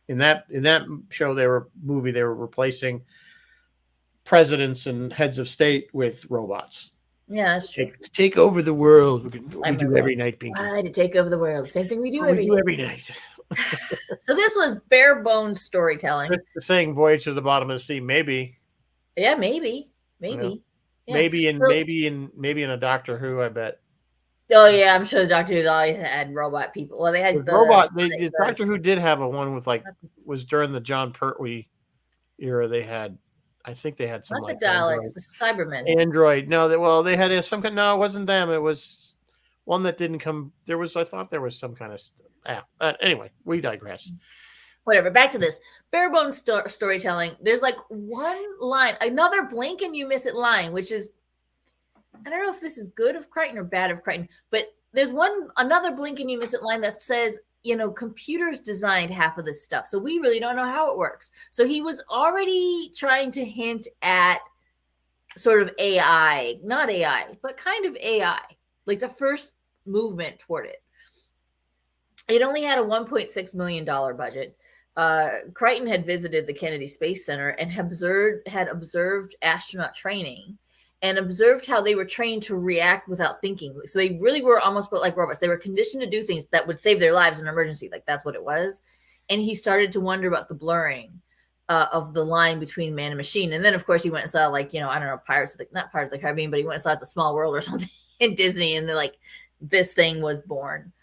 in that show, they were replacing presidents and heads of state with robots. Yeah, that's true. Take over the world. We do every night, Pinky. Why to take over the world? Same thing we do every night. So this was bare bones storytelling. The saying "voyage to the bottom of the sea." Maybe. Yeah, maybe. Yeah. Yeah. Maybe in a Doctor Who, I bet. Oh yeah, I'm sure the Doctor Who always had robot people. Well, they had Doctor Who did have a one with was during the John Pertwee era. They had, I think they had some not the Daleks, the Cybermen. Android. No, they had some kind. No, it wasn't them. It was one that didn't come. I thought there was some kind of. Anyway, we digress. Whatever. Back to this bare bones storytelling. There's like one line, another blink and you miss it line, which is, I don't know if this is good of Crichton or bad of Crichton, but there's another blink and you miss it line that says, computers designed half of this stuff, so we really don't know how it works. So he was already trying to hint at sort of AI, not AI, but kind of AI, like the first movement toward it. It only had a $1.6 million budget. Crichton had visited the Kennedy Space Center and had observed astronaut training and observed how they were trained to react without thinking. So they really were almost like robots. They were conditioned to do things that would save their lives in an emergency. Like that's what it was. And he started to wonder about the blurring of the line between man and machine. And then of course he went and saw not Pirates of the Caribbean, but he went and saw It's a Small World or something in Disney. And this thing was born.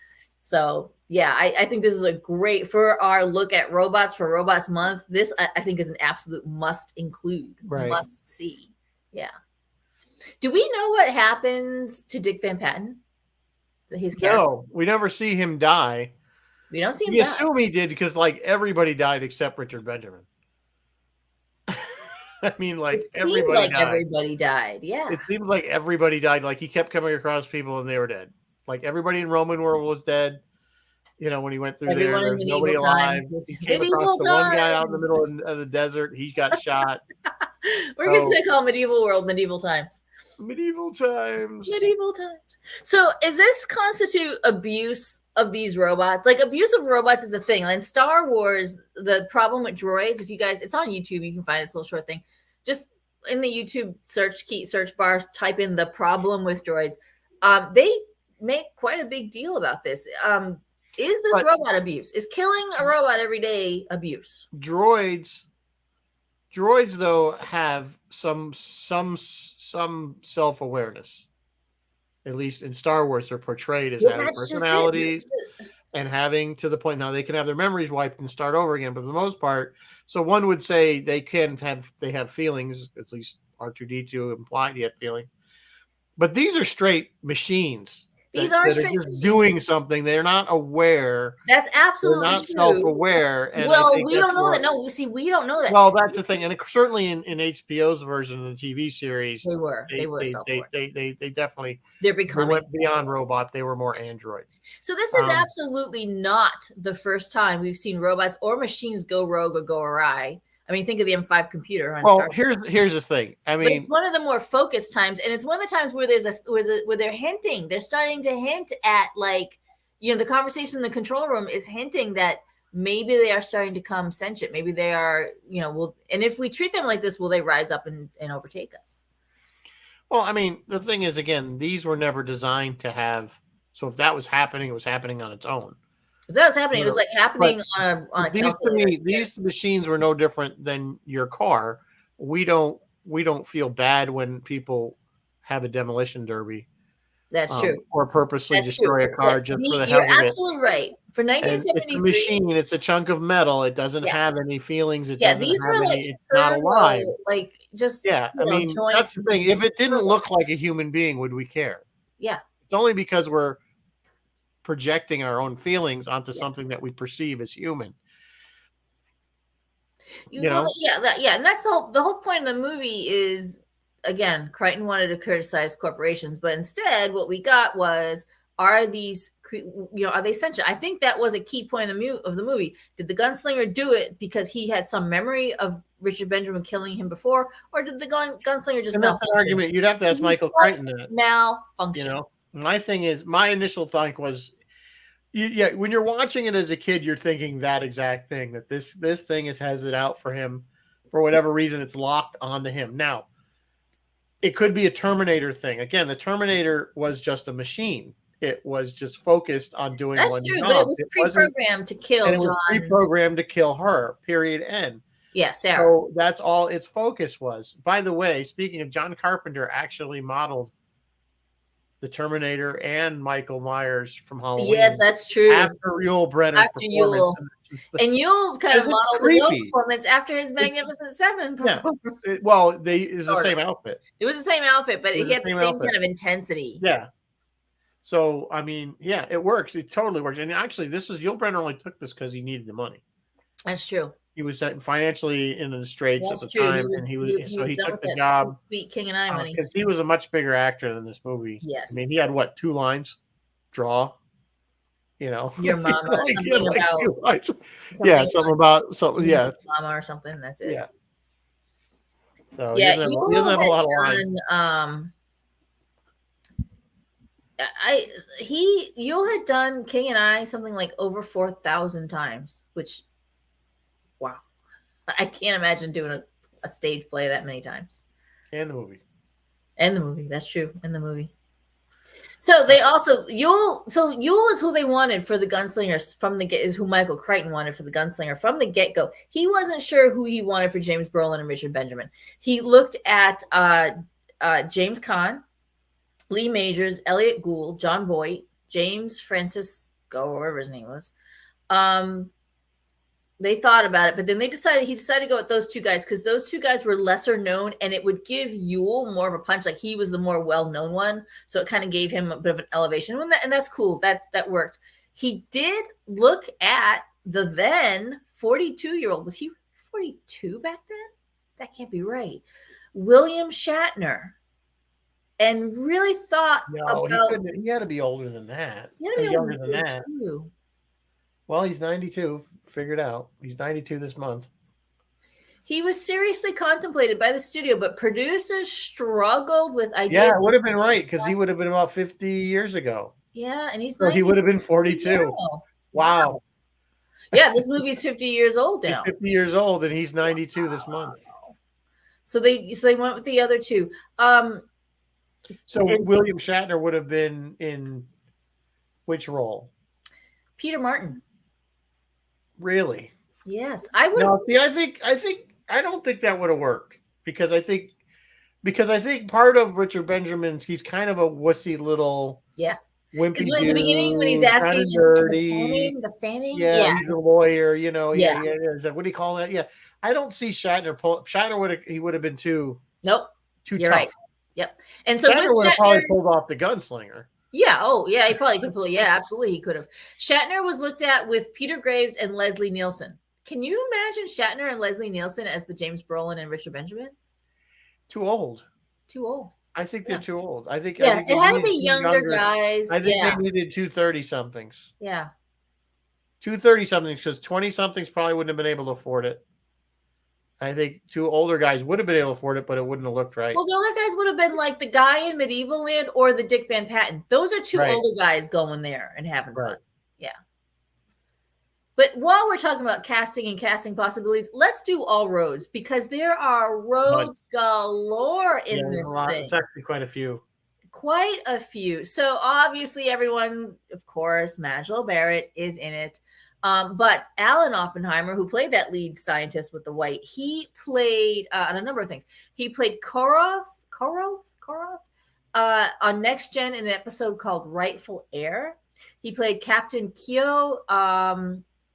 So yeah, I think this is a great, for our look at robots for Robots Month. This I think is an absolute must include, must see. Yeah. Do we know what happens to Dick Van Patten? His character? No, we never see him die. We don't see him die. We assume he did because everybody died except Richard Benjamin. I mean, like it seemed like died. everybody died. Yeah. It seemed like everybody died. Like he kept coming across people and they were dead. Like everybody in Roman world was dead. When he went through Everyone there in was nobody medieval alive. times was He came across medieval the one guy out in the times. middle of the desert. He got shot. We're just gonna call medieval world medieval times. Medieval times. Medieval times. So, is this constitute abuse of these robots? Like, abuse of robots is a thing. In Star Wars, the problem with droids, if you guys, it's on YouTube, you can find this little short thing. Just in the YouTube search bar, type in the problem with droids. They make quite a big deal about this. Is this robot abuse? Is killing a robot every day abuse? Droids though have some self-awareness. At least in Star Wars, they're portrayed as having personalities and having, to the point now they can have their memories wiped and start over again. But for the most part, so one would say they have feelings. At least R2-D2 implied he had feeling. But these are straight machines. These are just doing something. They're not aware. That's absolutely They're not true. self-aware. And well, we don't know that. No, we don't know that. Well, that's the thing, and certainly in HBO's version of the TV series, they were self-aware. They definitely they're becoming they went beyond robot. They were more android. So this is absolutely not the first time we've seen robots or machines go rogue or go awry. I mean, think of the M5 computer. Well, here's the thing. I mean, but it's one of the more focused times, and it's one of the times where where they're hinting. They're starting to hint at, like, the conversation in the control room is hinting that maybe they are starting to come sentient. Maybe they are, and if we treat them like this, will they rise up and overtake us? Well, I mean, the thing is, again, these were never designed to have. So if that was happening, it was happening on its own. If that was happening, it was like happening on a calculator. These machines were no different than your car. We don't feel bad when people have a demolition derby. That's true. Or purposely destroy a car just for the hell of it. You're absolutely right. For 1973, it's a machine. It's a chunk of metal. It doesn't have any feelings. These were like it's not alive. Like, just I mean, that's the thing. If it didn't look like a human being, would we care? Yeah. It's only because we're projecting our own feelings onto something that we perceive as human. And that's the whole point of the movie is, again, Crichton wanted to criticize corporations, but instead what we got was, are these, are they sentient? I think that was a key point of the movie. Did the gunslinger do it because he had some memory of Richard Benjamin killing him before, or did the gunslinger just malfunction? That's an argument. You'd have to ask Michael Crichton that. Malfunction. My thing is, my initial thought was, when you're watching it as a kid, you're thinking that exact thing, that this thing has it out for him for whatever reason. It's locked onto him. Now, it could be a Terminator thing. Again, the Terminator was just a machine. It was just focused on doing one job. That's true, but it was pre-programmed to kill John. It was pre-programmed to kill her, period, end. Yeah, Sarah. So that's all its focus was. By the way, speaking of, John Carpenter actually modeled the Terminator and Michael Myers from Halloween. Yes, that's true. After Yul Brynner's performance. And Yul kind of modeled his own performance after his Magnificent Seven performance. Yeah. It was the same outfit. It was the same outfit, but he had the same kind of intensity. Yeah. So, I mean, yeah, it works. It totally works. And actually, Yul Brynner only took this because he needed the money. That's true. He was financially in the straits at the time, and he took the job. Sweet King and I money, because he was a much bigger actor than this movie. Yes, I mean, he had 2 lines, draw. Your mama, something about something. Yes, mama or something. That's it. Yeah. So he doesn't have a lot of lines. Yul had done King and I something like over 4,000 times, which. Wow. I can't imagine doing a stage play that many times. And the movie. That's true. And the movie. So they also Yul is who they wanted for the gunslingers from the get, is who Michael Crichton wanted for the gunslinger from the get-go. He wasn't sure who he wanted for James Brolin and Richard Benjamin. He looked at James Caan, Lee Majors, Elliot Gould, John Voight, James Francisco, or whatever his name was. They thought about it, but then he decided to go with those 2 guys because those 2 guys were lesser known, and it would give Yul more of a punch. Like, he was the more well-known one, so it kind of gave him a bit of an elevation, and that's cool. That worked. He did look at the then 42-year-old. Was he 42 back then? that can't be right. William Shatner. And really thought No, he about. couldn't. He had to be older than that. You Or gotta be younger on than that. too. Well, he's 92. Figured out. He's 92 this month. He was seriously contemplated by the studio, but producers struggled with ideas. Yeah, it would have been right because he would have been about 50 years ago. Yeah, and he's so he would have been 42. now. Wow. Yeah, this movie's 50 years old now. He's 50 years old and he's 92 this month. So they went with the other two. So William Shatner would have been in which role? Peter Martin. Really? Yes, I would. No, see, I don't think that would have worked because I think part of Richard Benjamin's he's kind of a wussy little wimpy dude. In the beginning when he's asking the fanning, yeah, he's a lawyer, you know. Yeah. What do you call that? Yeah, I don't see Shatner. Shatner would have been too You're tough. Right. Yep. And so Shatner would have probably pulled off the gunslinger. Yeah. Oh, yeah. He probably could pull. Yeah, absolutely. He could have. Shatner was looked at with Peter Graves and Leslie Nielsen. Can you imagine Shatner and Leslie Nielsen as the James Brolin and Richard Benjamin? Too old. I think they're too old. I think it had to be younger guys. I think they needed 230-somethings. Yeah. 230-somethings because 20-somethings probably wouldn't have been able to afford it. I think two older guys would have been able to afford it, but it wouldn't have looked right. Well, the other guys would have been like the guy in Medieval Land or the Dick Van Patten. Those are two older guys going there and having fun. Yeah. But while we're talking about casting and casting possibilities, let's do all roads because there are roads galore in this thing. It's actually quite a few. Quite a few. So obviously everyone, of course, Majel Barrett is in it. But Alan Oppenheimer, who played that lead scientist with the white, he played on a number of things. He played Koroth on Next Gen in an episode called Rightful Heir. He played Captain Kyo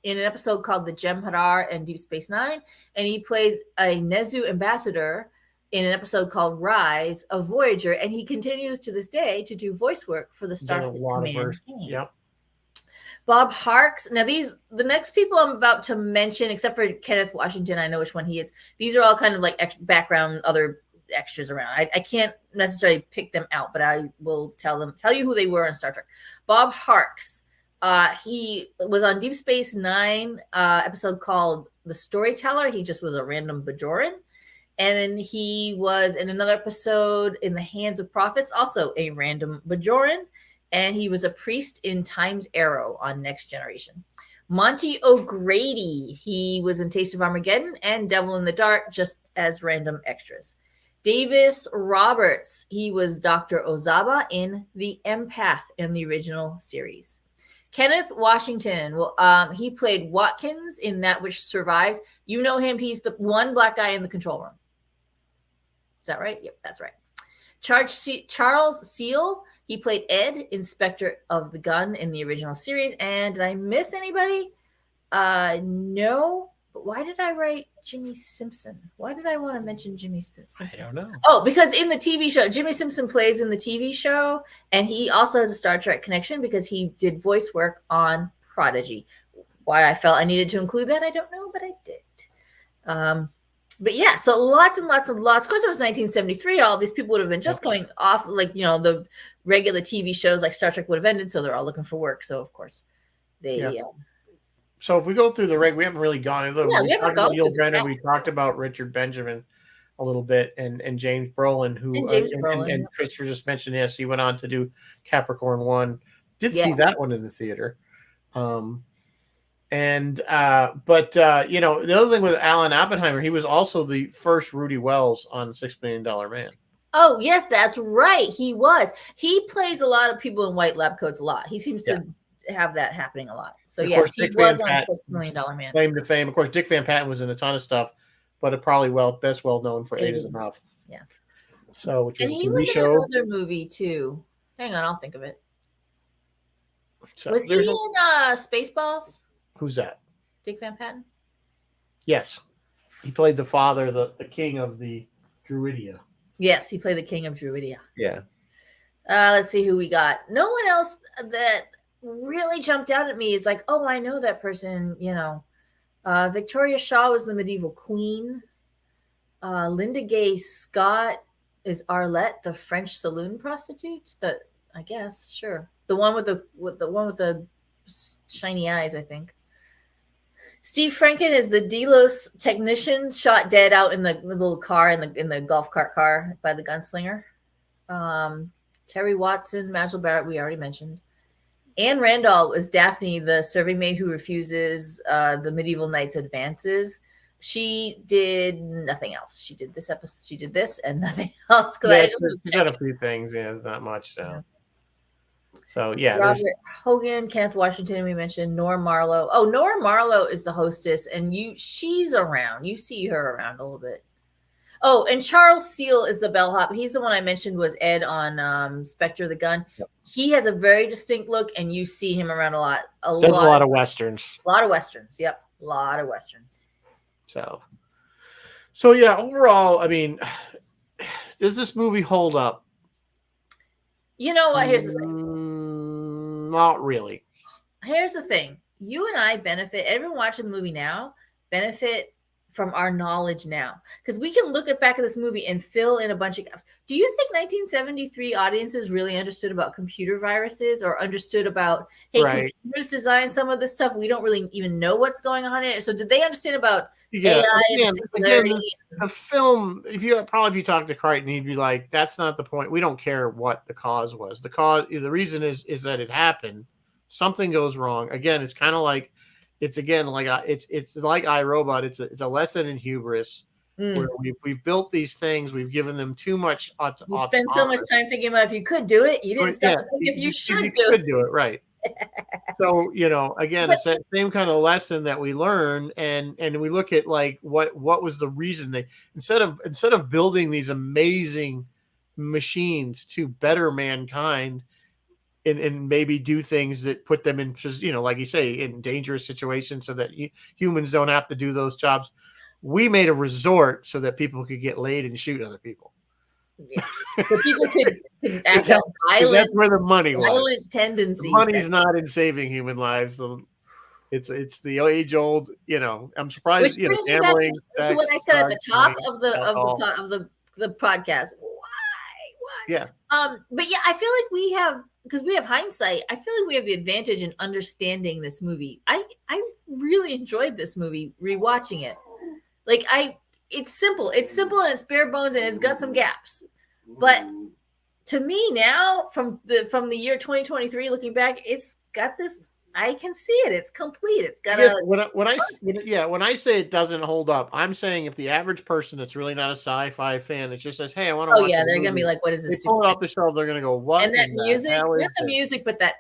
in an episode called The Jem'Hadar and Deep Space Nine. And he plays a Nezu ambassador in an episode called Rise of Voyager. And he continues to this day to do voice work for the Starfleet Command. Yep. Bob Harks. Now, the next people I'm about to mention, except for Kenneth Washington, I know which one he is. These are all kind of like background, other extras around. I can't necessarily pick them out, but I will tell you who they were on Star Trek. Bob Harks. He was on Deep Space Nine episode called The Storyteller. He just was a random Bajoran. And then he was in another episode in The Hands of Prophets, also a random Bajoran. And he was a priest in Time's Arrow on Next Generation. Monty O'Grady, he was in Taste of Armageddon and Devil in the Dark, just as random extras. Davis Roberts, he was Dr. Ozaba in The Empath in the original series. Kenneth Washington, he played Watkins in That Which Survives. You know him. He's the one black guy in the control room. Is that right? Yep, that's right. Charles Seal, he played Ed, Inspector of the Gun in the original series. And did I miss anybody? No. But why did I write Jimmy Simpson? Why did I want to mention Jimmy Simpson? I don't know. Oh, because in the TV show, Jimmy Simpson plays in the TV show, and he also has a Star Trek connection because he did voice work on Prodigy. Why I felt I needed to include that, I don't know, but I did. But yeah, so lots and lots and lots. Of course, it was 1973. All of these people would have been just going off, like, the regular TV shows like Star Trek would have ended. So they're all looking for work. So, of course, they. So if we go through the we haven't really gone. We haven't gone Neil Brennan. We talked about Richard Benjamin a little bit, and James Brolin, and Christopher just mentioned. Yes, he went on to do Capricorn 1. Did see that one in the theater. The other thing with Alan Oppenheimer, he was also the first Rudy Wells on $6 Million Man. Oh, yes, that's right. He was. He plays a lot of people in white lab coats a lot. He seems to have that happening a lot. So, yes, he was on $6 Million Man. Claim to fame. Of course, Dick Van Patten was in a ton of stuff, but probably best well known for Eight Is Enough. Yeah. So, which and was he was in another movie, too. Hang on, I'll think of it. So, was he in Spaceballs? Who's that? Dick Van Patten? Yes. He played the father, the king of the Druidia. Yes, he played the king of Druidia. Yeah. Let's see who we got. No one else that really jumped out at me is like, oh, I know that person, Victoria Shaw was the medieval queen. Linda Gay Scott is Arlette, the French saloon prostitute. I guess, sure. The one with the shiny eyes, I think. Steve Franken is the Delos technician shot dead out in the little car in the golf cart car by the gunslinger. Terry Watson, Majel Barrett, we already mentioned. Anne Randall is Daphne, the serving maid who refuses the medieval knight's advances. She did nothing else. She did this episode. She did this and nothing else. Yeah, she's done a few things. Yeah, it's not much. So, yeah. Robert Hogan, Kenneth Washington, we mentioned. Nora Marlowe. Oh, Nora Marlowe is the hostess, and she's around. You see her around a little bit. Oh, and Charles Seal is the bellhop. He's the one I mentioned was Ed on Spectre the Gun. Yep. He has a very distinct look, and you see him around a lot. Does a lot of westerns. A lot of westerns. Yep, a lot of westerns. So yeah. Overall, I mean, does this movie hold up? You know what? Here's the thing. Not really. Here's the thing. You and I benefit. Everyone watching the movie now benefit from our knowledge now, because we can look back at this movie and fill in a bunch of gaps. Do you think 1973 audiences really understood about computer viruses or understood about, hey, computers design some of this stuff? We don't really even know what's going on in it. So did they understand about AI and singularity? The film, if you talk to Crichton, he'd be like, that's not the point. We don't care what the cause was. The reason is that it happened. Something goes wrong. Again, it's kind of like, it's like iRobot. It's a lesson in hubris, where we've built these things, we've given them too much. You spend so much time thinking about if you could do it. You didn't stop to think if you should do it, right? So again, it's that same kind of lesson that we learn, and we look at like what was the reason they instead of building these amazing machines to better mankind. And maybe do things that put them in, like you say, in dangerous situations so that humans don't have to do those jobs. We made a resort so that people could get laid and shoot other people. Yeah. So people could act out violent. That's where the money was. Violent tendencies. The money's not in saving human lives. It's the age old. I'm surprised. Gambling. To what I said at the top of the podcast. Why? Yeah. But yeah, I feel like because we have hindsight, I feel like we have the advantage in understanding this movie. I really enjoyed this movie rewatching it. Like it's simple and it's bare bones and it's got some gaps. But to me now, from the year 2023, looking back, it's got this. I can see it. It's complete. It's got when I say it doesn't hold up, I'm saying if the average person that's really not a sci-fi fan, it just says, "Hey, I want to." Oh yeah, they're gonna be like, "What is this?" They pull it off the shelf. They're gonna go, "What?" And that music, not the music, but that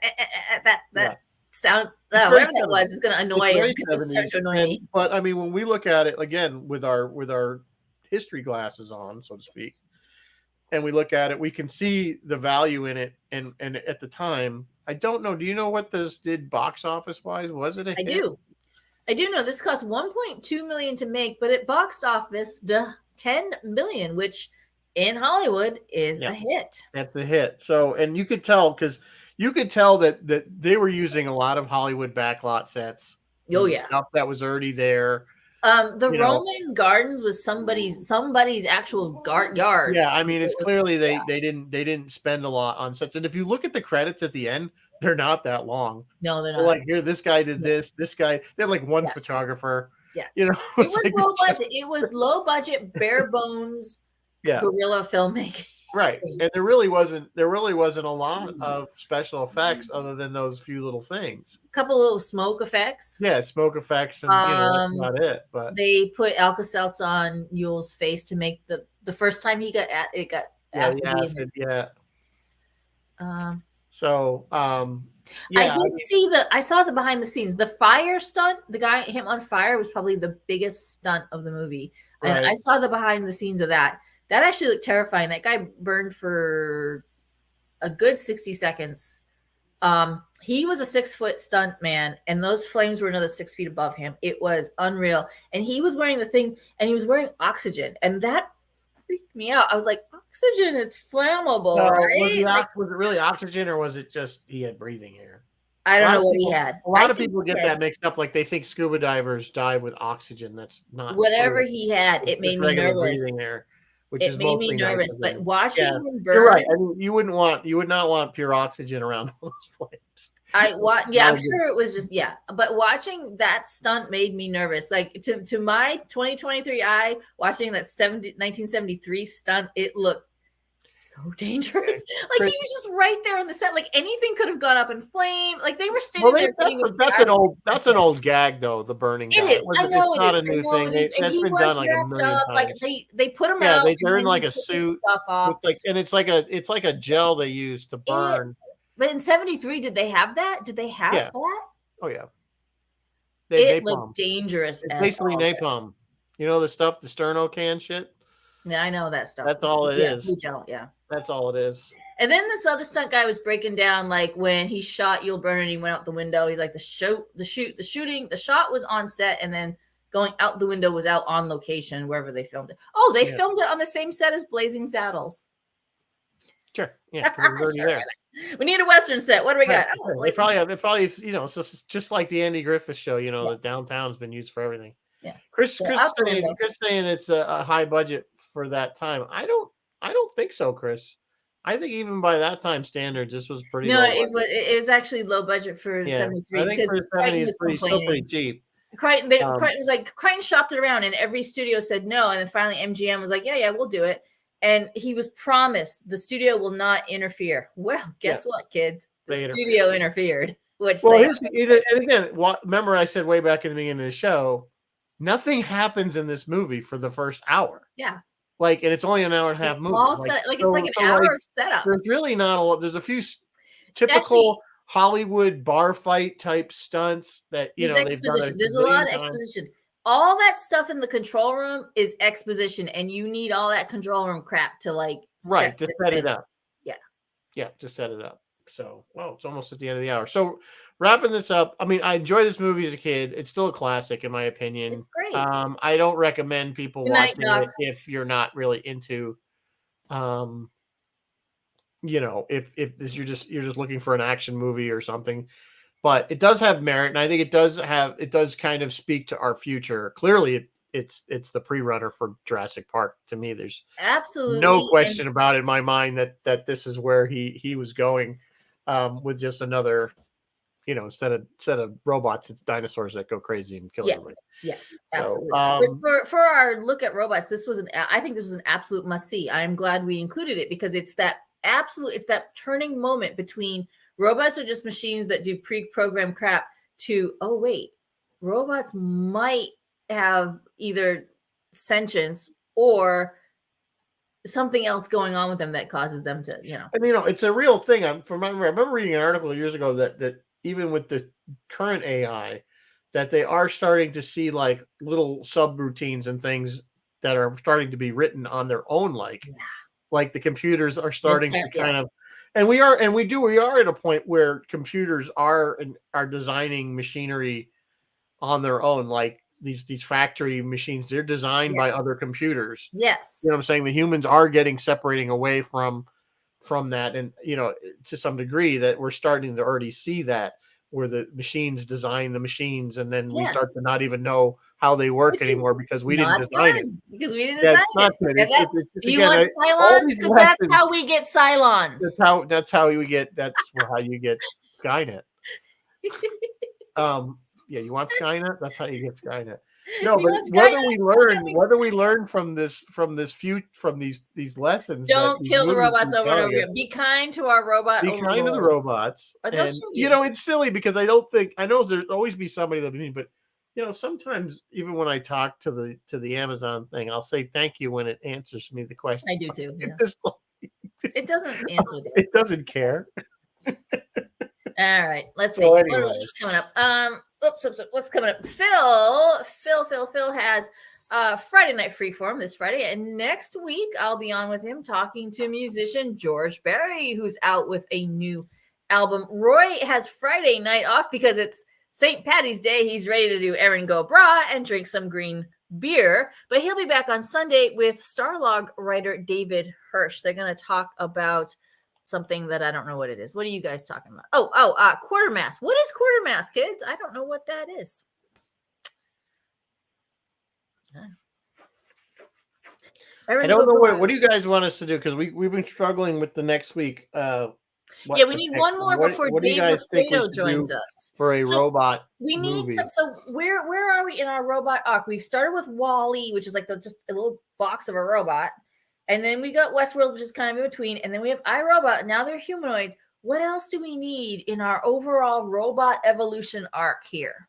sound, whatever that was, is gonna annoy him because it's starting to annoy me. But I mean, when we look at it again with our history glasses on, so to speak, and we look at it, we can see the value in it, and at the time. I don't know. Do you know what this did box office wise? Was it a hit? I do know this cost $1.2 million to make, but it boxed office $10 million, which in Hollywood is a hit. That's a hit. So, and you could tell that they were using a lot of Hollywood backlot sets. Oh yeah, stuff that was already there. The Roman Gardens was somebody's actual yard. Yeah, I mean, it's clearly they didn't spend a lot on sets. And if you look at the credits at the end, they're not that long. No, they're not. Like here, this guy did this. This guy, they had like one photographer. Yeah, it was like low budget. It was low budget, bare bones, guerrilla filmmaking. Right, and there really wasn't a lot of special effects other than those few little things. A couple little smoke effects. Yeah, smoke effects, and that's not it. But they put Alka-Seltz on Yule's face to make the first time he got acid. Yeah. I saw the behind the scenes. The fire stunt, him on fire was probably the biggest stunt of the movie. Right. And I saw the behind the scenes of that. That actually looked terrifying. That guy burned for a good 60 seconds. He was a 6-foot stunt man, and those flames were another 6 feet above him. It was unreal. And he was wearing the thing, and he was wearing oxygen. And that freaked me out. I was like, oxygen is flammable, right? Was it really oxygen, or was it just he had breathing air? I don't know what he had. A lot of people get that mixed up. Like they think scuba divers dive with oxygen. That's not whatever he had. It made me nervous. Breathing air, which is made me nervous. nitrogen. But watching him burn, you're right. I mean, you would not want pure oxygen around all those flames. I'm sure it was just but watching that stunt made me nervous. Like to my 2023 eye, watching that 1973 stunt, it looked so dangerous. Like he was just right there on the set. Like anything could have gone up in flame. Like they were standing there. That's an old gag though. The burning. It is. I know it's not a new thing. That's been done like a million times. Like they put him out. They're in like a suit with and it's like a gel they use to burn. But in 73, did they have that? Did they have that? Oh yeah. It looked dangerous. It's basically napalm. You know the stuff, the sterno can shit. Yeah, I know that stuff. That's all it is. Blue gel, yeah. That's all it is. And then this other stunt guy was breaking down like when he shot Yul Brynner and he went out the window. He's like the shot was on set, and then going out the window was out on location wherever they filmed it. Oh, they filmed it on the same set as Blazing Saddles. Sure. Yeah. Sure, there. We need a Western set. What do we got? Oh, they probably it's just like the Andy Griffith show. The downtown's been used for everything. Yeah. Chris saying it's a high budget for that time. I don't think so, Chris. I think even by that time standards, this was pretty. No, it was actually low budget for 73. I think for 70 it's pretty cheap. Crichton was like, Crichton shopped it around, and every studio said no, and then finally MGM was like, yeah, we'll do it. And he was promised the studio will not interfere. Well, guess what, kids? The studio interfered. And again, remember I said way back in the beginning of the show, nothing happens in this movie for the first hour. Yeah. And it's only an hour and a half movie. It's an hour of setup. There's really not a lot. There's a few typical Hollywood bar fight type stunts that they've done. There's a lot of exposition. All that stuff in the control room is exposition, and you need all that control room crap to set it up. Yeah, to set it up. So, it's almost at the end of the hour. So, wrapping this up, I mean, I enjoyed this movie as a kid. It's still a classic, in my opinion. It's great. I don't recommend people watching it if you're not really into, if you're just looking for an action movie or something. But it does have merit, and I think it does kind of speak to our future. Clearly, it's the pre-runner for Jurassic Park. To me, there's absolutely no question about it in my mind that this is where he was going, with just another, instead of robots, it's dinosaurs that go crazy and kill everybody. Yeah, absolutely. So, for our look at robots, I think this was an absolute must see. I'm glad we included it because it's that turning moment between robots are just machines that do pre-programmed crap to, oh, wait, robots might have either sentience or something else going on with them that causes them to, And, it's a real thing. I remember reading an article years ago that even with the current AI, that they are starting to see like little subroutines and things that are starting to be written on their own, like the computers are starting to kind of. And we are at a point where computers are designing machinery on their own, like these factory machines. They're designed by other computers. Yes. You know what I'm saying? The humans are separating away from that. And, to some degree that we're starting to already see that where the machines design the machines. And then we start to not even know how they work anymore because we didn't design it. Because we didn't design it. You want Cylons? Because that's how we get Cylons. That's how you get Skynet. You want Skynet? That's how you get Skynet. No, but whether we learn from these lessons. Don't kill the robots over and over again. Be kind to our robot. Be kind to the robots. And it's silly because I know there'll always be somebody that mean, but sometimes even when I talk to the Amazon thing, I'll say thank you when it answers me the question. I do too. Yeah. It doesn't answer that. It doesn't care. All right, let's see. Anyway. What's coming up? What's coming up? Phil has Friday Night Freeform this Friday, and next week I'll be on with him talking to musician George Berry, who's out with a new album. Roy has Friday night off because it's St. Patty's Day. He's ready to do Erin Go Bra and drink some green beer, but he'll be back on Sunday with Starlog writer David Hirsch. They're going to talk about something that I don't know what it is. What are you guys talking about? Quartermass. What is quartermass, kids? I don't know what that is. I don't know what do you guys want us to do, because we've been struggling with the next week. We need one more before Dave Raffato joins us for a robot. We need movie. So where are we in our robot arc? We've started with WALL-E, which is like just a little box of a robot, and then we got Westworld, which is kind of in between, and then we have iRobot. Now they're humanoids. What else do we need in our overall robot evolution arc here?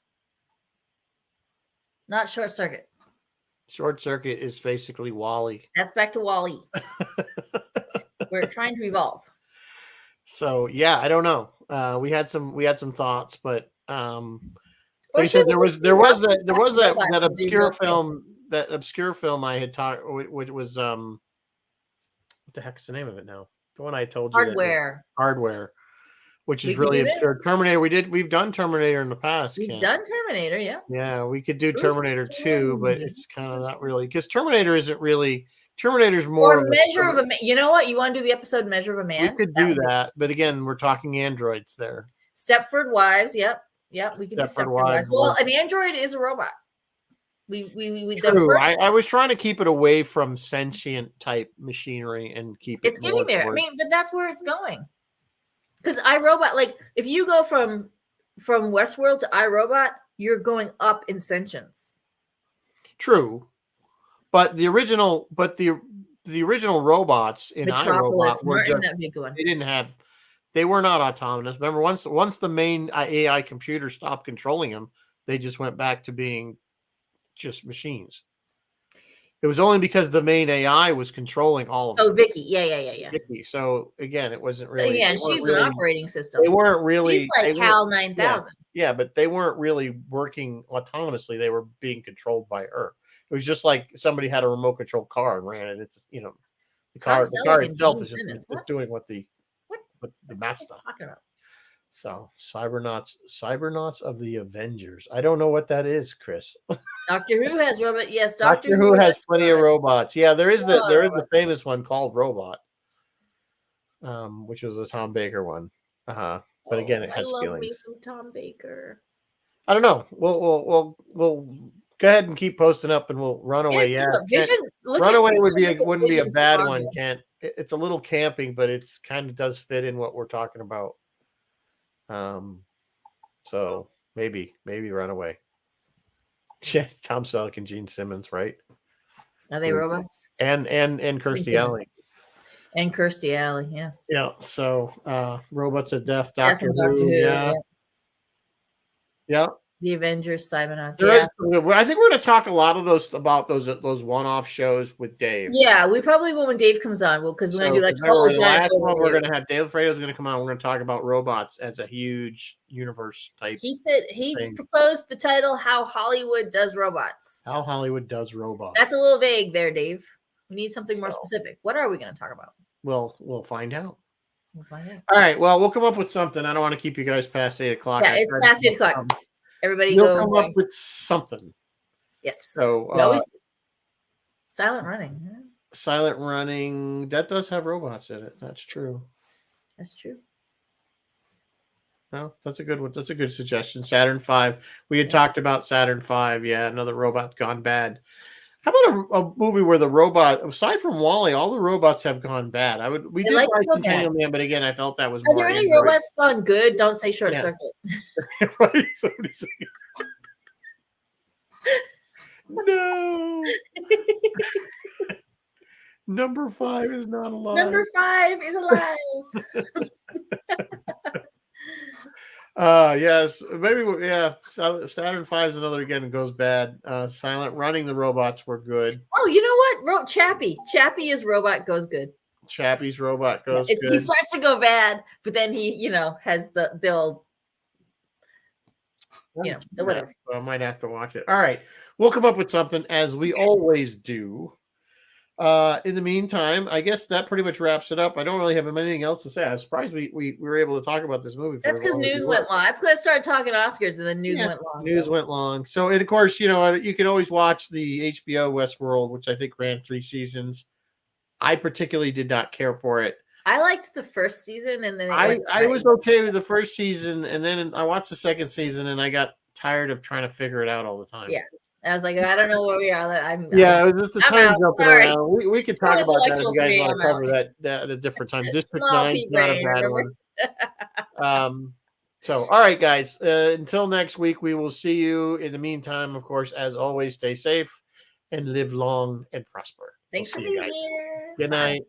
Not Short Circuit. Short Circuit is basically WALL-E. That's back to WALL-E. We're trying to evolve. So yeah, I don't know. We had some thoughts, but like I said, there was that obscure film I had talked, which was what the heck is the name of it now? The one I told you. Hardware. Which is really obscure. Terminator. We've done Terminator in the past. We've done Terminator, yeah. Yeah, we could do Terminator 2, but it's kind of not really, because Terminator isn't really. Terminator's more. Or Measure of a Man. You know what? You want to do the episode Measure of a Man? We could do that, but again, we're talking androids there. Stepford Wives. Yep. We could do Stepford Wives. Well, an android is a robot. True. I was trying to keep it away from sentient type machinery and keep it. It's getting there. I mean, but that's where it's going. Because iRobot, like if you go from Westworld to iRobot, you're going up in sentience. True, but the original robots in iRobot were just, they were not autonomous. Remember, once the main AI computer stopped controlling them, they just went back to being just machines. It was only because the main AI was controlling all of them. Oh, Vicky. Yeah. Vicky. So again, it wasn't really. So, she's an operating system. They weren't really. She's like HAL 9000. Yeah, but they weren't really working autonomously. They were being controlled by her. It was just like somebody had a remote control car and ran it. It's the car itself is just doing what the master talking about. So Cybernauts of the Avengers. I don't know what that is, Chris. Doctor Who has robot. Yes, Doctor Who has plenty of robots. Yeah, there is the famous one called Robot, which was the Tom Baker one. But again, it has feelings. Me some Tom Baker. I don't know. We'll go ahead and keep posting up, and we'll Runaway. Yeah, Runaway wouldn't be a bad one. It's a little camping, but it's kind of does fit in what we're talking about. So maybe Runaway. Yeah, Tom Selleck and Gene Simmons, right? Are they robots? And Kirstie Alley. And Kirstie Alley, yeah. Yeah. So Robots of Death, Doctor Who. Yeah. The Avengers, Cybernauts. I think we're going to talk a lot of those one-off shows with Dave. Yeah, we probably will when Dave comes on. Because we're going to do like whole giant. We're going to have Dave Fredo's going to come on. We're going to talk about robots as a huge universe type. He said he proposed the title "How Hollywood Does Robots." How Hollywood Does Robots. That's a little vague there, Dave. We need something more specific. What are we going to talk about? We'll find out. All right. Well, we'll come up with something. I don't want to keep you guys past 8 o'clock. Yeah, it's past 8 o'clock. Everybody go come up with something. Yes. So Silent Running. Yeah. Silent Running. That does have robots in it. That's true. Well, that's a good one. That's a good suggestion. Saturn V. We had talked about Saturn V. Yeah, another robot gone bad. How about a movie where the robot, aside from WALL-E, all the robots have gone bad? We did like Continuum Man, but again, I felt that was more. Are there any robots gone good? Don't say Short Circuit. Right? No. Number 5 is not alive. Number 5 is alive. Yes, maybe. Yeah, Saturn V is another again goes bad. Silent Running, the robots were good. Oh, you know what? Chappie's robot goes good. Chappie's robot goes good. He starts to go bad, but then he has the old, the whatever. I might have to watch it. All right, we'll come up with something as we always do. In the meantime, I guess that pretty much wraps it up. I don't really have anything else to say. I'm surprised we were able to talk about this movie. That's because news went long. That's because I started talking Oscars and then news went long. News went long. So, and of course, you can always watch the HBO Westworld, which I think ran 3 seasons. I particularly did not care for it. I liked the first season, and then I was okay with the first season, and then I watched the second season, and I got tired of trying to figure it out all the time. Yeah, I was like, I don't know where we are. It was just a ton of jumping around. We could talk about that if you guys want to cover that at a different time. District 9 is not a bad one. So, all right, guys. Until next week, we will see you. In the meantime, of course, as always, stay safe and live long and prosper. Thanks for being here. Good night.